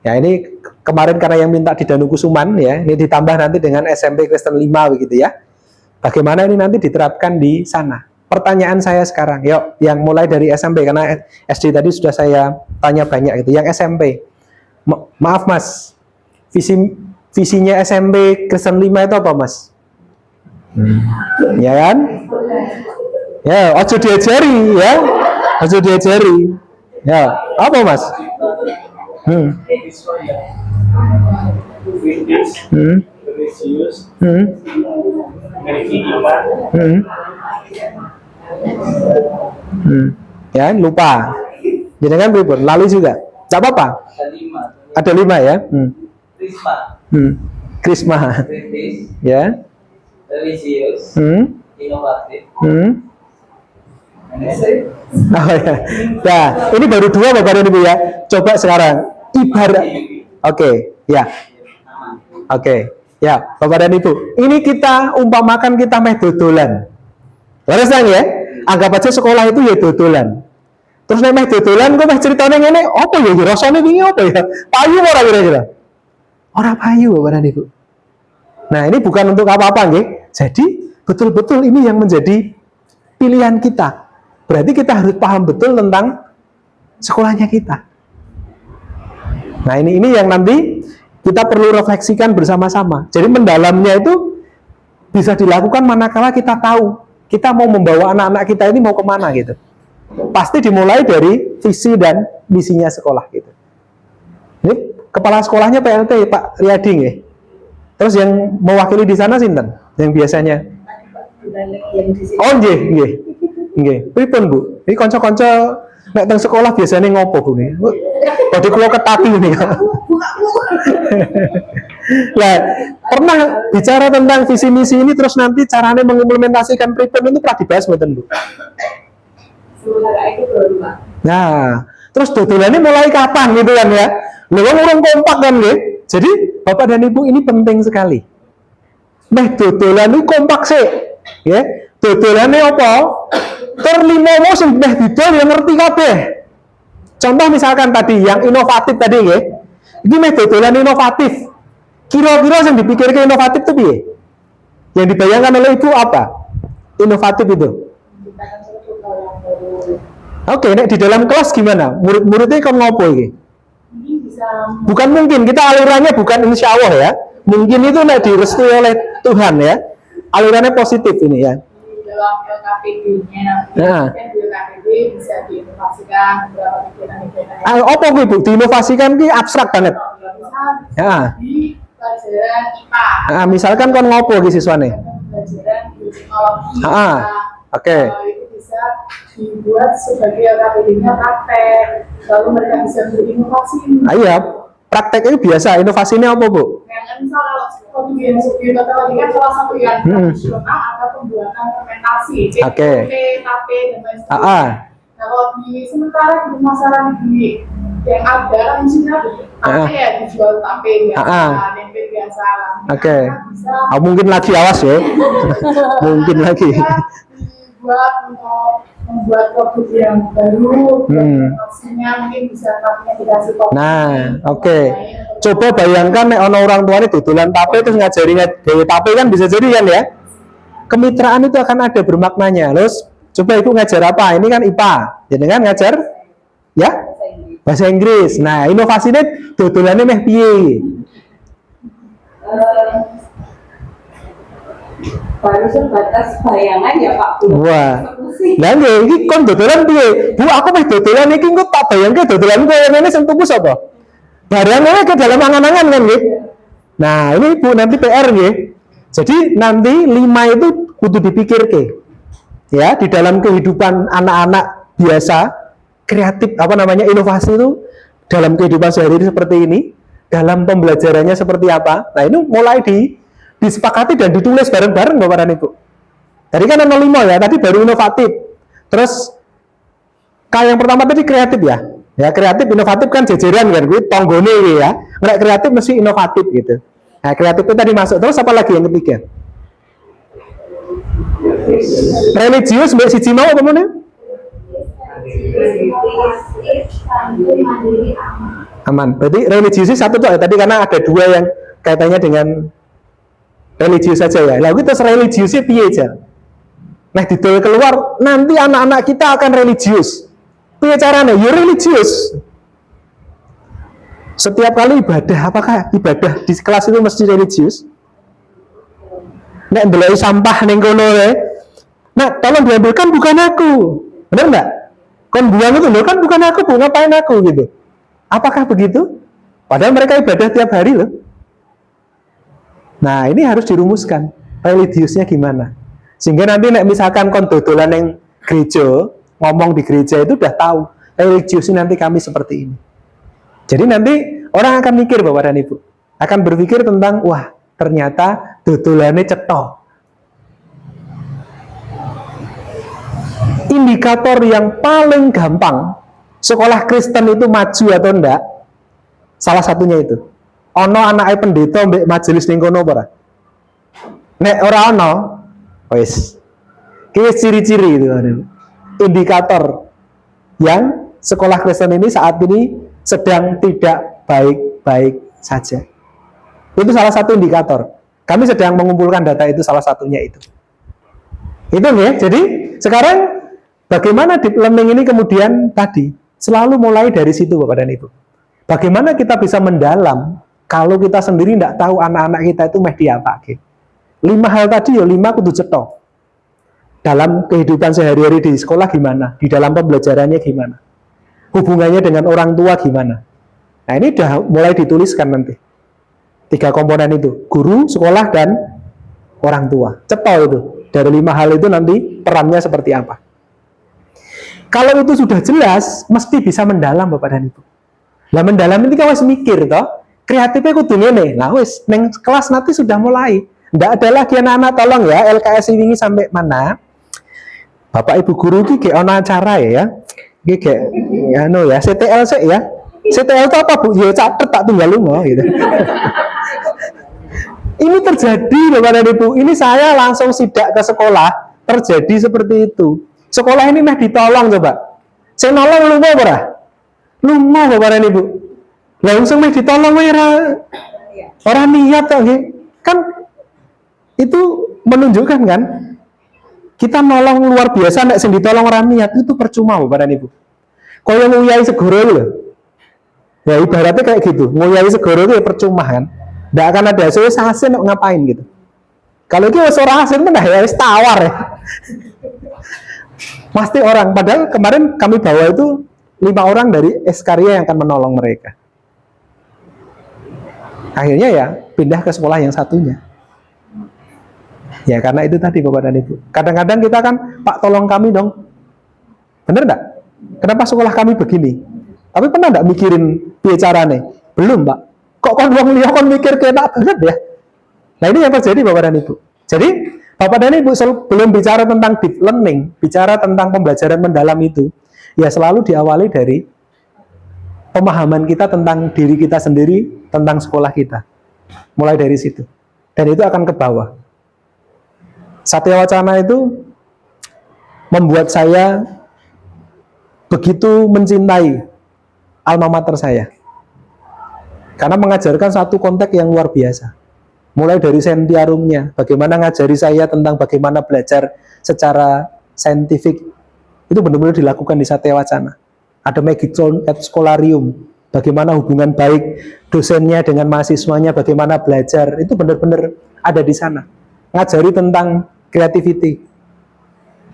Ya ini kemarin karena yang minta di Danukusuman ya, ini ditambah nanti dengan SMP Kristen 5 begitu ya. Bagaimana ini nanti diterapkan di sana? Pertanyaan saya sekarang, yuk, yang mulai dari SMP, karena SD tadi sudah saya tanya banyak gitu. Yang SMP, maaf Mas, visinya SMP Kristen 5 itu apa Mas? Ya kan? Ya, ojo diajari ya, ojo diajari. Ya, apa Mas? Ya, lupa. Jadi kan pribun, lalu juga. Tak apa-apa. Ada 5 ya. Krisma. Ya. Religius. Inovatif. Oh ya. Nah, ini baru 2 Bapak dan Ibu ya. Coba sekarang ibarat. Oke, ya. Oke. Ya, Bapak dan Ibu. Ini kita umpamakan kita meh dodolan. Waras ya? Anggap aja sekolah itu ya dodolan. Terus nek meh dodolan kok meh ceritane ngene, apa ya rasane wingi apa ya? Payu ora kira-kira? Ora payu Bapak dan Ibu. Nah, ini bukan untuk apa-apa nggih. Jadi, betul-betul ini yang menjadi pilihan kita. Berarti kita harus paham betul tentang sekolahnya kita. Nah, ini yang nanti kita perlu refleksikan bersama-sama. Jadi mendalamnya itu bisa dilakukan manakala kita tahu kita mau membawa anak-anak kita ini mau kemana gitu. Pasti dimulai dari visi dan misinya sekolah gitu. Ini kepala sekolahnya PLT Pak Riyadi nggih. Terus yang mewakili di sana sinten? Yang biasanya? Oh nggih, nggih. Nggih. Pripun Bu? Ini kanca-kanca nek teng sekolah biasanya ngopo Bu nih? Badhe kula ketati ini. Lah, pernah bicara tentang visi misi ini terus nanti caranya mengimplementasikan pripun itu pernah dibahas mboten Bu? Nah, terus dodolannya mulai kapan gitu kan ya? Lha wong urung kompak kan nggih. Jadi, Bapak dan Ibu ini penting sekali. Meh dodolan iki kompak sih. Ya, dodolane apa? Tur limomo sing meh didol ya ngerti kabeh. Contoh misalkan tadi yang inovatif tadi nggih. Iki meh dodolan inovatif. Kira-kira yang dipikirkan inovatif itu piye? Yang dibayangkan oleh Ibu apa? Inovatif itu. Oke, nek di dalam kelas gimana? Murid-muridnya kan ngopo iki? Bukan mungkin, kita alirannya bukan insya Allah ya. Mungkin itu nek direstui oleh Tuhan ya. Alirannya positif ini ya. Dalam LKPD-nya nanti LKPD bisa diinovasikan beberapa kegiatan-kegiatan. Apa Bu? Diinovasikan ki abstrak banget. Ya. Di pelajaran IPA. Misalkan kon ngopo ki siswane? Pelajaran teknologi. Oke. Itu bisa dibuat sebagai LKPD-nya praktek. Lalu mereka bisa berinovasi. Iya, praktek itu biasa. Inovasinya apa Bu? Yang misal kalau studi tadi kan salah satu yang tradisional ada pembuatan fermentasi, Oke. TAP dan lain sebagainya. Kalau di sementara di masyarakat di yang ada kan misalnya tape ya dijual tape biasa, tempe biasa lah. Oke. Mungkin lagi awas ya. Mungkin lagi. Dibuat untuk membuat produk yang baru, maksudnya mungkin bisa pakai dikasih kopi. Nah, oke. Coba bayangkan nek ono orang tuanya dodolan tape terus ngajari gawe tape kan bisa jadi kan ya. Kemitraan itu akan ada bermaknanya. Terus coba Ibu ngajar apa? Ini kan IPA. Jadi kan ngajar ya? Bahasa Inggris. Nah, inovasinya dodolannya meh piye? baru sebatas bayangan ya Pak. Wah. Eksekusi. Lah nggih iki kon dodolan piye? Bu, aku meh dodolan iki engko tak bayangke dodolan koyo ngene sing tuku sapa? Barangnya ke dalam angan-angan kan nggih. Nah, ini Bu nanti PR nggih. Jadi nanti 5 itu kudu dipikirke. Ya, di dalam kehidupan anak-anak biasa, kreatif apa namanya inovasi itu dalam kehidupan sehari-hari seperti ini, dalam pembelajarannya seperti apa. Nah, ini mulai disepakati dan ditulis bareng-bareng Bapak dan Ibu. Tadi kan 05 ya, tadi baru inovatif. Terus yang pertama tadi kreatif ya. Ya, kreatif inovatif kan jejeran kan gue tonggone ya. Nggak kreatif mesti inovatif gitu. Nah, kreatif itu tadi masuk. Terus apa lagi yang ketiga? Religius mbak siji mau apa mana? Aman. Berarti religius satu tuh tadi karena ada 2 yang kaitannya dengan religius saja ya. Lalu terus religiusnya piye aja? Nah, didol keluar nanti anak-anak kita akan religius. Piye caranya? Ya religius. Setiap kali ibadah, apakah ibadah di kelas itu mesti religius? Nek ndelok sampah ning kono ya. Nah, tolong diambilkan bukan aku. Benar enggak? Kon buang itu loh kan bukan aku, Bu, ngapain aku gitu. Apakah begitu? Padahal mereka ibadah tiap hari loh. Nah, ini harus dirumuskan. Religiusnya gimana? Sehingga nanti nek misalkan kon dodolan yang gereja, ngomong di gereja itu udah tahu religiusnya nanti kami seperti ini. Jadi nanti orang akan mikir Bapak dan Ibu, akan berpikir tentang wah ternyata dodolannya cetok. Indikator yang paling gampang sekolah Kristen itu maju atau enggak, salah satunya itu. Ono anake pendeta mbek majelis ning kono ora? Nek ora ono, wis. Ki wis ciri-ciri itu. Indikator yang sekolah Kristen ini saat ini sedang tidak baik-baik saja. Itu salah satu indikator. Kami sedang mengumpulkan data itu, salah satunya itu. Itu ya. Jadi sekarang bagaimana deep learning ini kemudian tadi selalu mulai dari situ Bapak dan Ibu. Bagaimana kita bisa mendalam kalau kita sendiri tidak tahu anak-anak kita itu meh diapake. 5 hal tadi ya 5 kudu cetok. Dalam kehidupan sehari-hari di sekolah gimana? Di dalam pembelajarannya gimana? Hubungannya dengan orang tua gimana? Nah, ini udah mulai dituliskan nanti. 3 komponen itu, guru, sekolah, dan orang tua. Cetok itu. Dari 5 hal itu nanti perannya seperti apa. Kalau itu sudah jelas, mesti bisa mendalam Bapak dan Ibu. Nah, mendalam ini kan harus mikir toh. Kreatifnya kudu ngene. Nah, wis neng kelas nanti sudah mulai. Nggak ada lagi anak-anak tolong ya, LKS ini sampai mana? Bapak Ibu guru ki kayak ono acara ya. Ki kayak anu ya, CTL sih ya. CTL itu apa, Bu? Ya catet tak tinggal lunga gitu. Ini terjadi Bapak dan Ibu. Ini saya langsung sidak ke sekolah, terjadi seperti itu. Sekolah ini mah ditolong coba. Saya nolong lunga ora? Lunga Bapak dan Ibu. Langsung mah ditolong orang niat kok nggih. Kan itu menunjukkan kan kita nolong luar biasa nek sing ditolong orang niat itu percuma Bapak dan Ibu. Kaya nguyai segoro lho. Ya ibaratnya kayak gitu. Nguyai segoro itu ya percuma kan. Nggak akan ada hasil hasil ngapain gitu. Kalau itu ora hasil menah ya wis tawar ya. Pasti orang, padahal kemarin kami bawa itu 5 orang dari Eskarya yang akan menolong mereka. Akhirnya ya pindah ke sekolah yang satunya. Ya karena itu tadi Bapak dan Ibu. Kadang-kadang kita kan, Pak tolong kami dong. Bener enggak? Kenapa sekolah kami begini? Tapi pernah enggak mikirin bicaranya? Belum Pak. Kok kon wong liya kon mikir kena banget ya? Nah ini yang terjadi Bapak dan Ibu. Jadi Bapak dan Ibu belum bicara tentang deep learning, bicara tentang pembelajaran mendalam itu, ya selalu diawali dari pemahaman kita tentang diri kita sendiri, tentang sekolah kita. Mulai dari situ. Dan itu akan ke bawah. Satya Wacana itu membuat saya begitu mencintai alma mater saya. Karena mengajarkan satu konteks yang luar biasa. Mulai dari sentiarumnya, bagaimana ngajari saya tentang bagaimana belajar secara saintifik, itu benar-benar dilakukan di Satya Wacana. Ada Magicon et Scholarium, bagaimana hubungan baik dosennya dengan mahasiswanya, bagaimana belajar, itu benar-benar ada di sana. ngajari tentang creativity.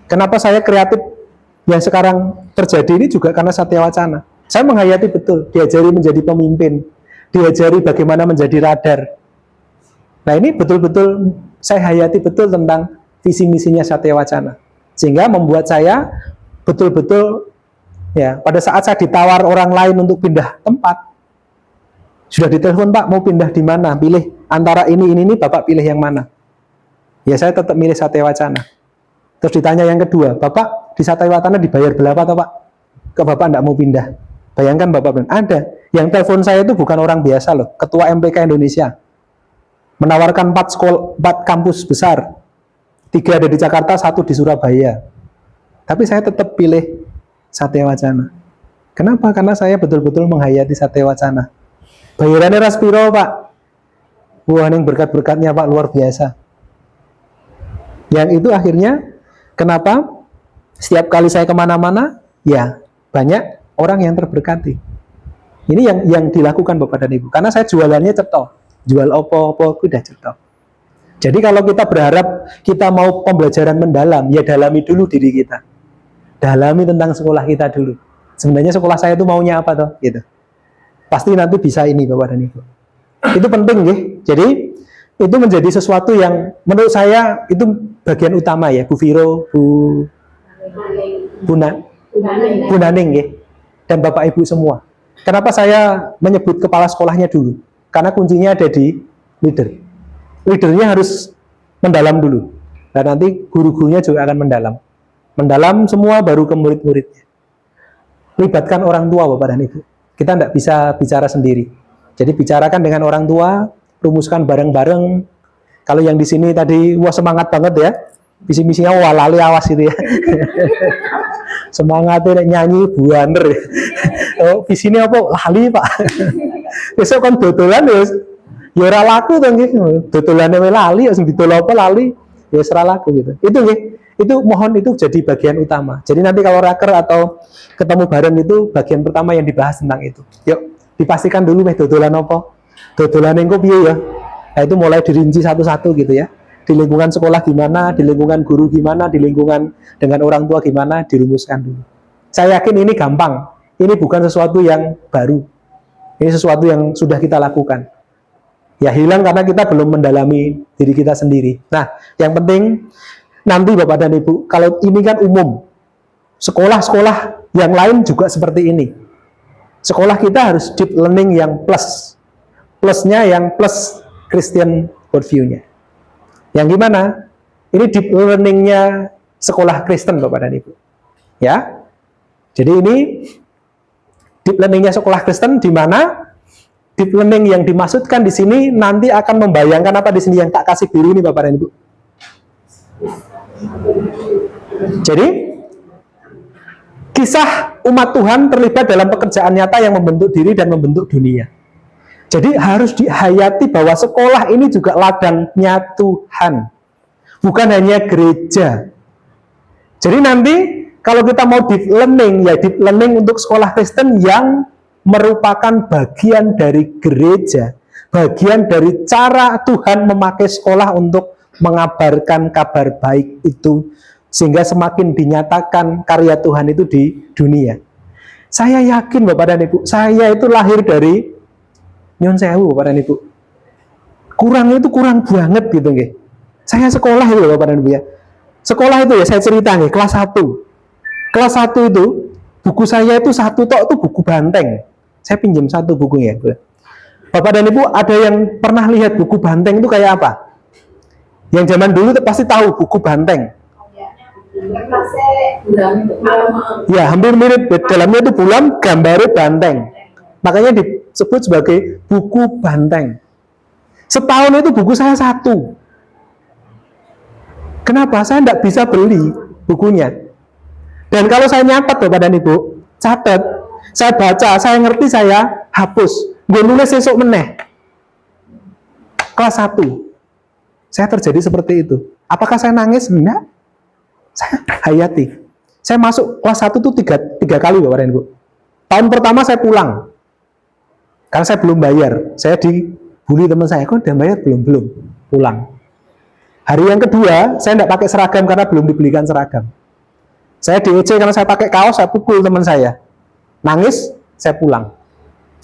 Kenapa saya kreatif yang sekarang terjadi ini juga karena Satya Wacana. Saya menghayati betul, diajari menjadi pemimpin, diajari bagaimana menjadi radar. Nah ini betul-betul saya hayati betul tentang visi misinya Satya Wacana, sehingga membuat saya betul-betul ya pada saat saya ditawar orang lain untuk pindah tempat, sudah ditelepon, Pak mau pindah di mana, pilih antara ini Bapak pilih yang mana? Ya saya tetap milih Satya Wacana. Terus ditanya yang kedua, Bapak di Satya Wacana dibayar berapa toh Pak? Ke Bapak enggak mau pindah. Bayangkan Bapak bilang, ada yang telepon saya itu bukan orang biasa loh, Ketua MPK Indonesia, menawarkan 4 kampus besar, 3 ada di Jakarta, 1 di Surabaya. Tapi saya tetap pilih Satya Wacana. Kenapa? Karena saya betul-betul menghayati Satya Wacana. Bayarannya raspiro Pak. Wah, yang berkat-berkatnya Pak luar biasa. Yang itu akhirnya, kenapa? Setiap kali saya kemana-mana, ya banyak orang yang terberkati. Ini yang dilakukan Bapak dan Ibu. Karena saya jualannya cetok. Jual opo-opo, udah cetok. Jadi kalau kita berharap kita mau pembelajaran mendalam, ya dalami dulu diri kita. Dalami tentang sekolah kita dulu. Sebenarnya sekolah saya itu maunya apa toh? Gitu. Pasti nanti bisa ini Bapak dan Ibu. Itu penting ya. Jadi itu menjadi sesuatu yang menurut saya itu bagian utama ya, Bu Viro, Bu Naning ya. Dan Bapak Ibu semua. Kenapa saya menyebut kepala sekolahnya dulu? Karena kuncinya ada di leader. Leadernya harus mendalam dulu. Dan nanti guru-gurunya juga akan mendalam. Mendalam semua baru ke murid-muridnya. Libatkan orang tua Bapak dan Ibu. Kita tidak bisa bicara sendiri. Jadi bicarakan dengan orang tua, rumuskan bareng-bareng. Kalau yang di sini tadi wah semangat banget ya. Visi-misinya wah lali awas itu ya. Semangatnya nyanyi buaner. Oh, visinya apa? Lali Pak. Besok kan dodolan ya ora laku to nggih. Dodolane wae lali ya sing didol apa lali ya ora laku gitu. Itu nggih. Itu mohon itu jadi bagian utama. Jadi nanti kalau raker atau ketemu bareng itu bagian pertama yang dibahas tentang itu. Yuk, dipastikan dulu meh dodolan apa. Dodolan engko piye ya. Nah, itu mulai dirinci satu-satu gitu ya. Di lingkungan sekolah gimana, di lingkungan guru gimana, di lingkungan dengan orang tua gimana, dirumuskan dulu. Saya yakin ini gampang. Ini bukan sesuatu yang baru. Ini sesuatu yang sudah kita lakukan. Ya hilang karena kita belum mendalami diri kita sendiri. Nah, yang penting nanti Bapak dan Ibu, kalau ini kan umum. Sekolah-sekolah yang lain juga seperti ini. Sekolah kita harus deep learning yang plus. Plusnya yang plus Christian worldview-nya. Yang gimana? Ini deep learning-nya sekolah Kristen Bapak dan Ibu. Ya. Jadi ini deep learning-nya sekolah Kristen di mana deep learning yang dimaksudkan di sini nanti akan membayangkan apa di sini yang tak kasih biru ini Bapak dan Ibu. Jadi kisah umat Tuhan terlibat dalam pekerjaan nyata yang membentuk diri dan membentuk dunia. Jadi harus dihayati bahwa sekolah ini juga ladangnya Tuhan. Bukan hanya gereja. Jadi nanti kalau kita mau deep learning, ya deep learning untuk sekolah Kristen yang merupakan bagian dari gereja. Bagian dari cara Tuhan memakai sekolah untuk mengabarkan kabar baik itu. Sehingga semakin dinyatakan karya Tuhan itu di dunia. Saya yakin Bapak dan Ibu, saya itu lahir dari Nyon sewu Bapak dan Ibu. Kurangnya itu kurang banget gitu nggih. Saya sekolah itu Bapak dan Ibu ya. Sekolah itu ya saya cerita nih kelas 1. Kelas 1 itu buku saya itu satu tok itu buku Banteng. Saya pinjam satu bukunya. Bapak dan Ibu ada yang pernah lihat buku Banteng itu kayak apa? Yang zaman dulu pasti tahu buku Banteng. Ya hampir mirip. Dalamnya itu bulan gambarnya banteng. Makanya disebut sebagai buku Banteng. Setahun itu buku saya 1. Kenapa? Saya tidak bisa beli bukunya. Dan kalau saya nyatet Bapak dan Ibu, catat, saya baca, saya ngerti, saya hapus. Gue nulis esok meneh. Kelas 1. Saya terjadi seperti itu. Apakah saya nangis? Enggak. Saya hayati. Saya masuk kelas 1 itu tiga kali Bapak dan Ibu. Tahun pertama saya pulang. Karena saya belum bayar, saya dibully teman saya, kok udah bayar? Belum, pulang. Hari yang kedua, saya tidak pakai seragam karena belum dibelikan seragam. Saya DOC karena saya pakai kaos, saya pukul teman saya. Nangis, saya pulang.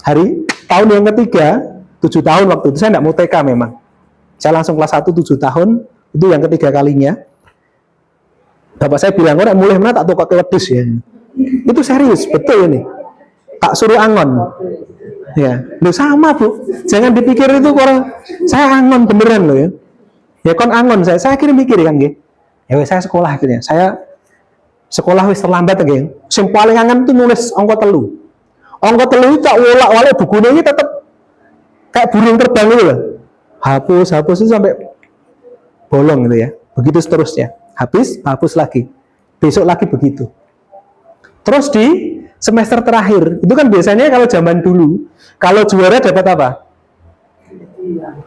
Tahun yang ketiga, 7 tahun waktu itu, saya tidak mau TK memang. Saya langsung kelas 1, 7 tahun, itu yang ketiga kalinya. Bapak saya bilang, kok mulai mana tak toko wedhus ya. Itu serius, betul ini. Tak suruh angon. Ya, lu sama Bu. Jangan dipikir itu orang saya angon beneran loh ya. Ya kon angon saya akhirnya mikir kan nggih. Ya wes saya sekolah akhirnya. Saya sekolah wis terlambat nggih. Sing paling angen itu nulis angka 3. Angka 3 itu tak wolak-walik bukunya ini tetap kayak burung terbang gitu loh. Hapus itu sampai bolong gitu ya. Begitu seterusnya. Habis, hapus lagi. Besok lagi begitu. Terus di semester terakhir, itu kan biasanya kalau zaman dulu, kalau juara dapat apa?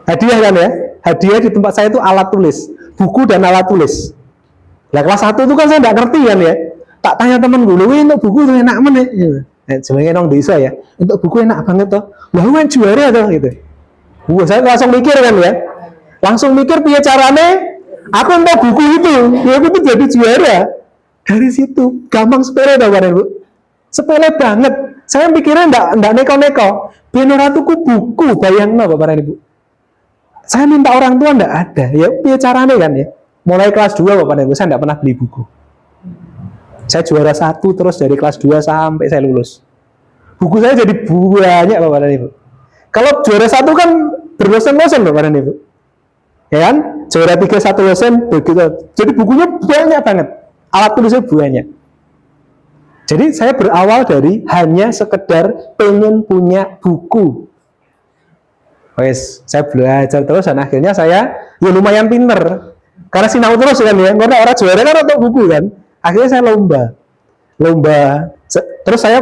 Hadiah kan ya? Hadiah di tempat saya itu alat tulis, buku dan alat tulis. Nah kelas 1 itu kan saya nggak ngerti kan ya. Tak tanya temen gue, untuk buku itu enak mana? Sebenarnya nong desa ya, untuk buku enak banget toh. Lah kan juara toh gitu. Saya langsung mikir kan ya, langsung mikir punya carane. Aku untuk buku itu, ya aku tuh jadi juara. Dari situ, gampang sepele tau kan Bu. Sepele banget. Saya pikirnya enggak neko-neko. Benar tuku buku, bayangno Bapak dan Ibu. Saya minta orang tua enggak ada. Ya punya caranya kan ya. Mulai kelas 2 Bapak dan Ibu, saya enggak pernah beli buku. Saya juara 1 terus dari kelas 2 sampai saya lulus. Buku saya jadi banyak Bapak dan Ibu. Kalau juara 1 kan berdosen-dosen Bapak dan Ibu. Ya kan? Juara 3 1 dosen begitu. Jadi bukunya banyak banget. Alat tulisnya banyak. Jadi saya berawal dari hanya sekedar pengen punya buku. Wes, saya belajar terus dan akhirnya saya ya lumayan pinter. Karena sinau terus kan ya, karena orang juara kan untuk buku kan. Akhirnya saya lomba. Terus saya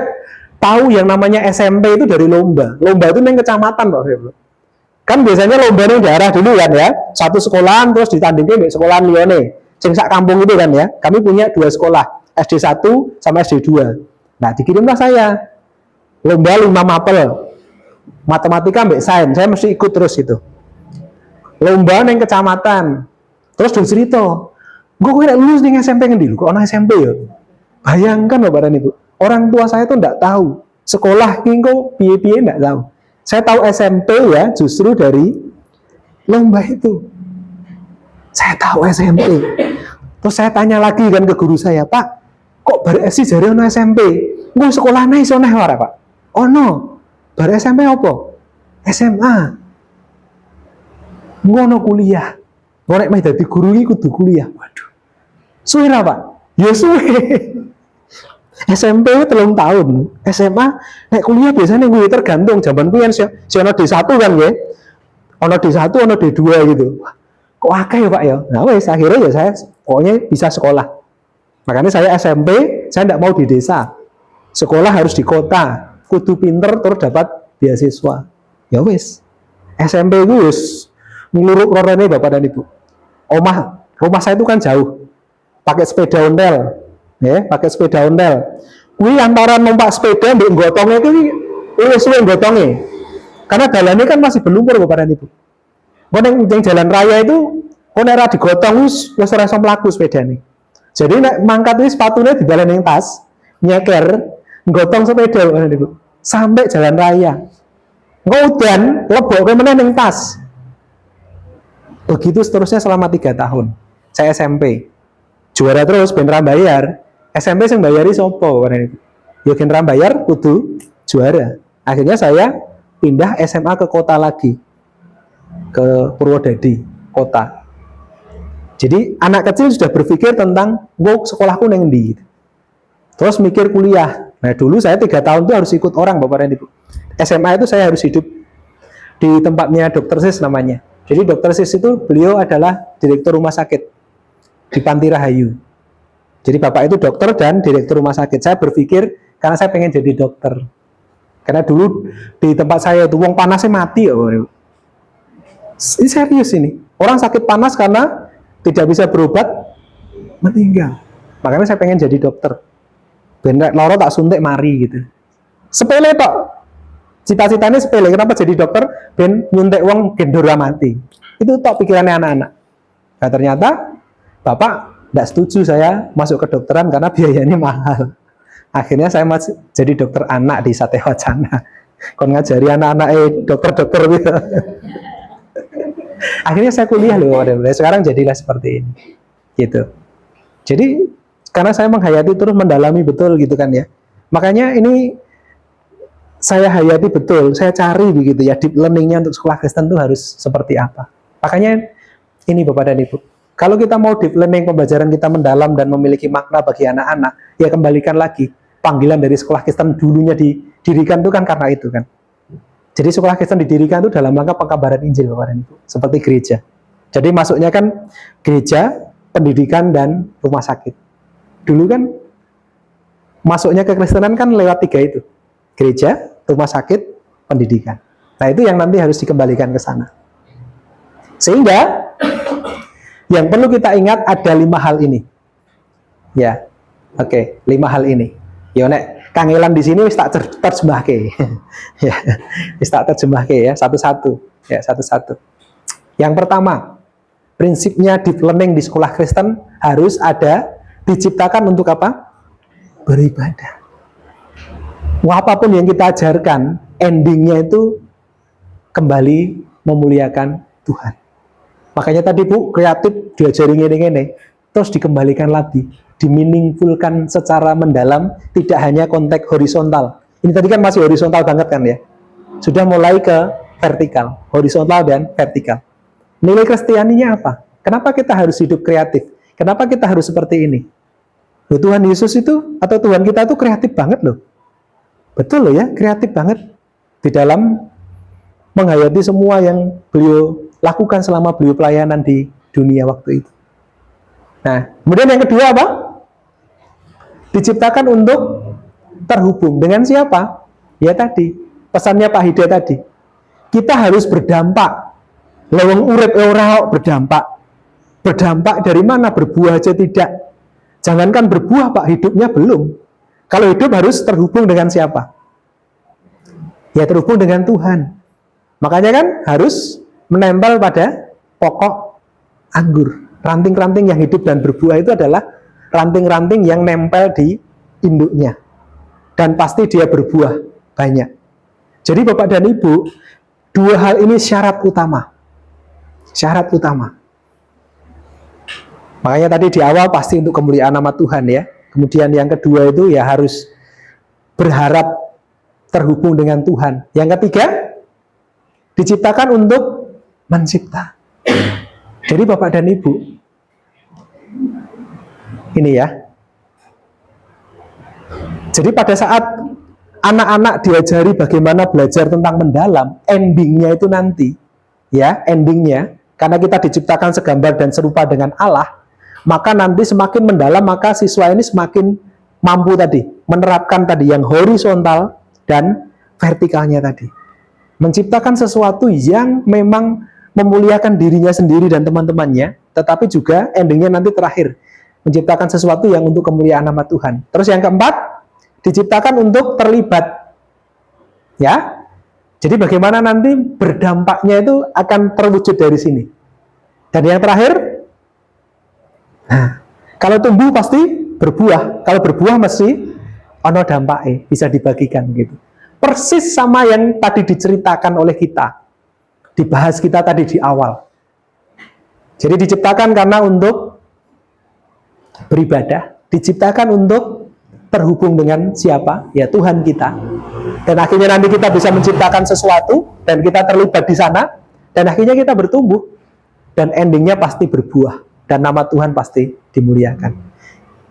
tahu yang namanya SMP itu dari lomba. Lomba itu yang kecamatan Pak. Kan biasanya lomba di daerah dulu kan ya. Satu sekolahan terus ditandingin di sekolahan liyane. Sing sak kampung itu kan ya. Kami punya 2 sekolah, SD 1 sama SD 2. Nah, dikirimlah saya lomba 5 mapel. Matematika mbek sains, saya mesti ikut terus itu. Lomba neng kecamatan. Terus dong cerita, gue kira lulus nih SMP ngendi? Kok ana SMP ya? Bayangkan Bapak dan Ibu, orang tua saya tuh enggak tahu. Sekolah ini kok piye-piye enggak tahu. Saya tahu SMP ya justru dari lomba itu. Saya tahu SMP. Terus saya tanya lagi kan ke guru saya, Pak, kok bar SI jare ono SMP? Gue sekolahnya iso neh ora, Pak? Ono. Bar SMP apa? SMA. Ngono kuliah. Ngono nek meh dadi guru iki kudu kuliah. Waduh. Suwe ra, Pak? Ya suwe. SMP 3 tahun. SMA nek kuliah biasanya gue tergantung zaman kuwi kan si ono D1 kan nggih. Ono D1, ono D2 gitu. Kok akeh ya Pak ya? Nah wes akhirnya ya saya pokoknya bisa sekolah. Makanya saya SMP, saya tidak mau di desa. Sekolah harus di kota. Kudu pinter terus dapat beasiswa. Ya wes. SMP itu wis ngluruk rorene Bapak dan Ibu. Rumah saya itu kan jauh. Pakai sepeda ontel. Ya, pakai sepeda ontel. Kuwi antara numpak sepeda mbek gotongnya itu wis suwe gotongnya. Karena jalannya kan masih berlumpur Bapak dan Ibu. Yang jalan raya itu ora digotong wis ora iso mlaku sepedane. Jadi nek mangkat wis sepatune dibalen ning tas, nyeker, gotong sepeda sampai jalan raya. Engko udan lebokke meneh ning tas. Begitu seterusnya selama 3 tahun. Saya SMP. Juara terus ben ra bayar. SMP sing bayari sapa? Ya gen ra bayar kudu juara. Akhirnya saya pindah SMA ke kota lagi. Ke Purwodadi kota. Jadi anak kecil sudah berpikir tentang sekolahku neng ndi. Terus mikir kuliah. Nah dulu saya 3 tahun itu harus ikut orang Bapak dan Ibu. SMA itu saya harus hidup di tempatnya Dokter Sis namanya. Jadi Dokter Sis itu beliau adalah direktur rumah sakit di Panti Rahayu. Jadi Bapak itu dokter dan direktur rumah sakit. Saya berpikir karena saya pengen jadi dokter. Karena dulu di tempat saya itu wong panasnya mati ya Bapak. Ini serius ini. Orang sakit panas karena tidak bisa berobat, meninggal. Makanya saya pengen jadi dokter. Ben loro tak suntik mari gitu. Sepele tok. Cita-citanya sepele. Kenapa jadi dokter? Ben nyuntik wong gendora mati. Itu tok pikirannya anak-anak. Nah, ternyata Bapak tidak setuju saya masuk ke kedokteran karena biayanya mahal. Akhirnya saya jadi dokter anak di Satya Wacana. Kon ngajari anak-anak dokter-dokter gitu. Akhirnya saya kuliah loh, sekarang jadilah seperti ini. Gitu. Jadi karena saya menghayati terus mendalami betul gitu kan ya. Makanya ini saya hayati betul, saya cari begitu ya, deep learningnya untuk sekolah Kristen itu harus seperti apa. Makanya ini Bapak dan Ibu, kalau kita mau deep learning, pembelajaran kita mendalam dan memiliki makna bagi anak-anak, ya kembalikan lagi panggilan dari sekolah Kristen dulunya didirikan itu kan karena itu kan. Jadi sekolah Kristen didirikan itu dalam rangka pengkabaran Injil Bapak dan Ibu, seperti gereja. Jadi masuknya kan gereja, pendidikan, dan rumah sakit. Dulu kan masuknya ke Kristenan kan lewat 3 itu. Gereja, rumah sakit, pendidikan. Nah itu yang nanti harus dikembalikan ke sana. Sehingga yang perlu kita ingat ada 5 hal ini. Ya, oke, 5 hal ini. Ya nek kangelan di sini wis tak terjemahke. Ya, wis tak terjemahke ya satu-satu. Ya, satu-satu. Yang pertama, prinsipnya deep learning di sekolah Kristen harus ada, diciptakan untuk apa? Beribadah. Apapun yang kita ajarkan, endingnya itu kembali memuliakan Tuhan. Makanya tadi Bu, kreatif diajari ngene-ngene, terus dikembalikan lagi, dimeaningfulkan secara mendalam, tidak hanya konteks horizontal. Ini tadi kan masih horizontal banget kan ya. Sudah mulai ke vertikal, horizontal dan vertikal. Nilai Kristianinya apa? Kenapa kita harus hidup kreatif? Kenapa kita harus seperti ini? Loh, Tuhan Yesus itu, atau Tuhan kita itu kreatif banget loh. Betul loh ya, kreatif banget di dalam menghayati semua yang beliau lakukan selama beliau pelayanan di dunia waktu itu. Nah, kemudian yang kedua apa? Diciptakan untuk terhubung dengan siapa? Ya tadi, pesannya Pak Hida tadi. Kita harus berdampak. Leweng urip ora berdampak. Berdampak dari mana? Berbuah aja tidak. Jangankan berbuah Pak, hidupnya belum. Kalau hidup harus terhubung dengan siapa? Ya terhubung dengan Tuhan. Makanya kan harus menempel pada pokok anggur. Ranting-ranting yang hidup dan berbuah itu adalah ranting-ranting yang nempel di induknya. Dan pasti dia berbuah banyak. Jadi Bapak dan Ibu, 2 hal ini syarat utama. Syarat utama. Makanya tadi di awal pasti untuk kemuliaan nama Tuhan ya. Kemudian yang kedua itu ya harus berharap terhubung dengan Tuhan. Yang ketiga, diciptakan untuk mencipta. Jadi Bapak dan Ibu, ini ya. Jadi pada saat anak-anak diajari bagaimana belajar tentang mendalam, endingnya itu nanti, ya endingnya, karena kita diciptakan segambar dan serupa dengan Allah, maka nanti semakin mendalam, maka siswa ini semakin mampu tadi, menerapkan tadi yang horizontal dan vertikalnya tadi. Menciptakan sesuatu yang memang memuliakan dirinya sendiri dan teman-temannya, tetapi juga endingnya nanti terakhir, menciptakan sesuatu yang untuk kemuliaan nama Tuhan. Terus yang keempat, diciptakan untuk terlibat. Ya, jadi bagaimana nanti berdampaknya itu akan terwujud dari sini. Dan yang terakhir, nah, kalau tumbuh pasti berbuah. Kalau berbuah mesti ono dampaknya, bisa dibagikan gitu. Persis sama yang tadi diceritakan oleh kita, dibahas kita tadi di awal. Jadi diciptakan karena untuk beribadah, diciptakan untuk terhubung dengan siapa? Ya Tuhan kita. Dan akhirnya nanti kita bisa menciptakan sesuatu dan kita terlibat di sana dan akhirnya kita bertumbuh dan endingnya pasti berbuah dan nama Tuhan pasti dimuliakan.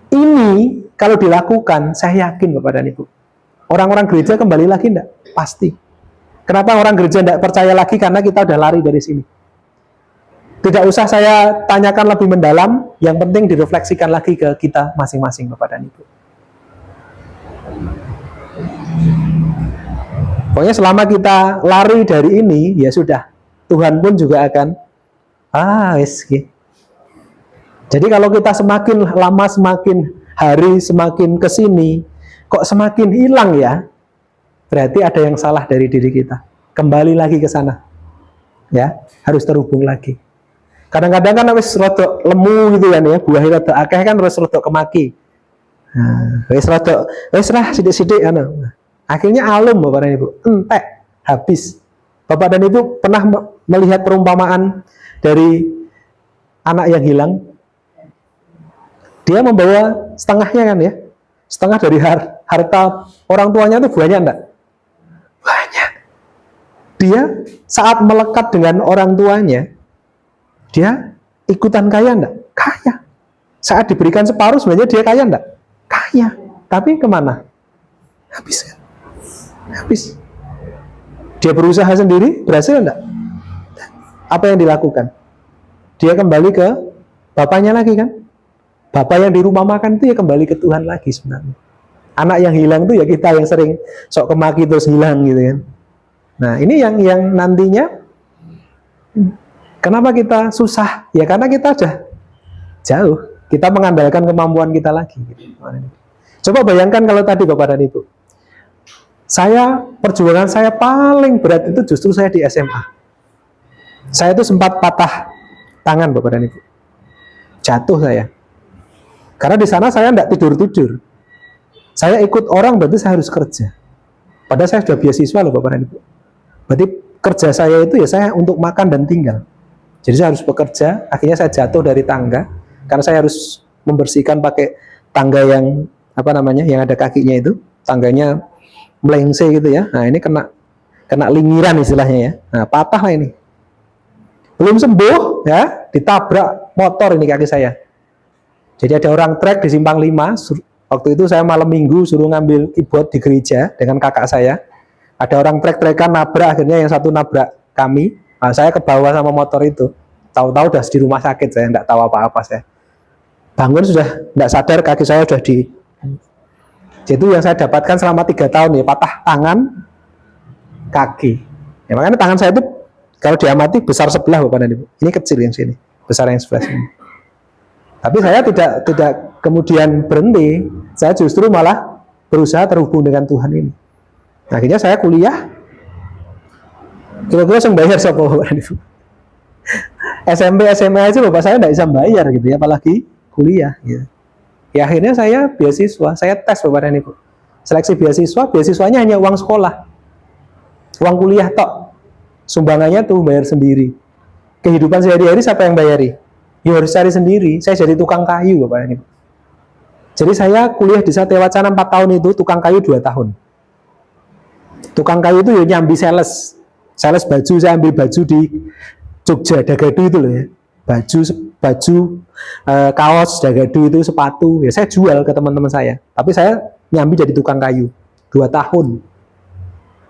Ini kalau dilakukan, saya yakin Bapak dan Ibu, orang-orang gereja kembali lagi enggak? Pasti. Kenapa orang gereja enggak percaya lagi? Karena kita udah lari dari sini. Tidak usah saya tanyakan lebih mendalam, yang penting direfleksikan lagi ke kita masing-masing Bapak dan Ibu. Pokoknya selama kita lari dari ini, ya sudah, Tuhan pun juga akan Jadi kalau kita semakin lama, semakin hari, semakin kesini, kok semakin hilang ya, berarti ada yang salah dari diri kita. Kembali lagi ke sana, ya harus terhubung lagi. Kadang-kadang kan wis rodok lemu gitu kan ya, buah rodok akeh kan terus rodok kemaki. Nah, wis lah sithik-sithik anu. Akhirnya alum Bapak dan Ibu, entek, habis. Bapak dan Ibu pernah melihat perumpamaan dari anak yang hilang? Dia membawa setengahnya kan ya, setengah dari harta orang tuanya itu banyak enggak? Banyak. Dia saat melekat dengan orang tuanya, dia ikutan kaya enggak? Kaya. Saat diberikan separuh sebenarnya dia kaya enggak? Kaya. Tapi kemana? Habis kan? Habis. Dia berusaha sendiri, berhasil enggak? Apa yang dilakukan? Dia kembali ke bapaknya lagi kan? Bapak yang di rumah makan itu ya kembali ke Tuhan lagi sebenarnya. Anak yang hilang itu ya kita yang sering sok kemaki terus hilang gitu kan. Nah ini yang nantinya kenapa kita susah? Ya karena kita udah jauh. Kita mengandalkan kemampuan kita lagi. Coba bayangkan kalau tadi Bapak dan Ibu. Perjuangan saya paling berat itu justru saya di SMA. Saya itu sempat patah tangan Bapak dan Ibu. Jatuh saya. Karena di sana saya tidak tidur-tidur. Saya ikut orang berarti saya harus kerja. Padahal saya sudah beasiswa loh Bapak dan Ibu. Berarti kerja saya itu ya saya untuk makan dan tinggal. Jadi saya harus bekerja, akhirnya saya jatuh dari tangga. Karena saya harus membersihkan pakai tangga yang yang ada kakinya itu. Tangganya melengse gitu ya. Nah ini kena lingiran istilahnya ya. Nah patah lah ini. Belum sembuh ya, ditabrak motor ini kaki saya. Jadi ada orang trek di Simpang 5, waktu itu saya malam minggu suruh ngambil keyboard di gereja dengan kakak saya. Ada orang trek-trekan nabrak, akhirnya yang satu nabrak kami. Nah, saya ke bawah sama motor itu. Tahu-tahu udah di rumah sakit, saya enggak tahu apa-apa saya. Bangun sudah enggak sadar kaki saya sudah di. Jadi yang saya dapatkan selama 3 tahun ya, patah tangan, kaki. Ya, makanya tangan saya itu kalau diamati besar sebelah Bapak dan Ibu. Ini kecil yang sini, besar yang sebelah sini. Tapi saya tidak kemudian berhenti. Saya justru malah berusaha terhubung dengan Tuhan ini. Akhirnya saya kuliah. Kira-kira saya bayar siapa Bapak dan Ibu? SMP, SMA aja Bapak saya tidak bisa bayar gitu ya, apalagi kuliah. Gitu. Ya akhirnya saya beasiswa, saya tes Bapak dan Ibu. Seleksi beasiswanya hanya uang sekolah. Uang kuliah tok. Sumbangannya tuh bayar sendiri. Kehidupan sehari-hari siapa yang bayari? Ya harus cari sendiri. Saya jadi tukang kayu Bapak dan Ibu. Jadi saya kuliah di Satya Wacana 4 tahun itu, tukang kayu 2 tahun. Tukang kayu itu ya nyambi sales baju, saya ambil baju di Jogja, Dagadu itu loh ya. Baju, kaos, Dagadu itu, sepatu. Ya saya jual ke teman-teman saya. Tapi saya nyambi jadi tukang kayu 2 tahun.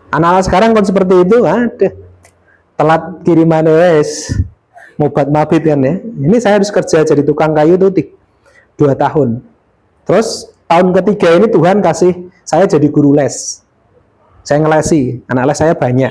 Anak-anak sekarang kan seperti itu, telat kiriman wes. Mobat mabit kan ya. Ini saya harus kerja jadi tukang kayu itu 2 tahun. Terus tahun ketiga ini Tuhan kasih saya jadi guru les. Saya ngelesi, anak les saya banyak.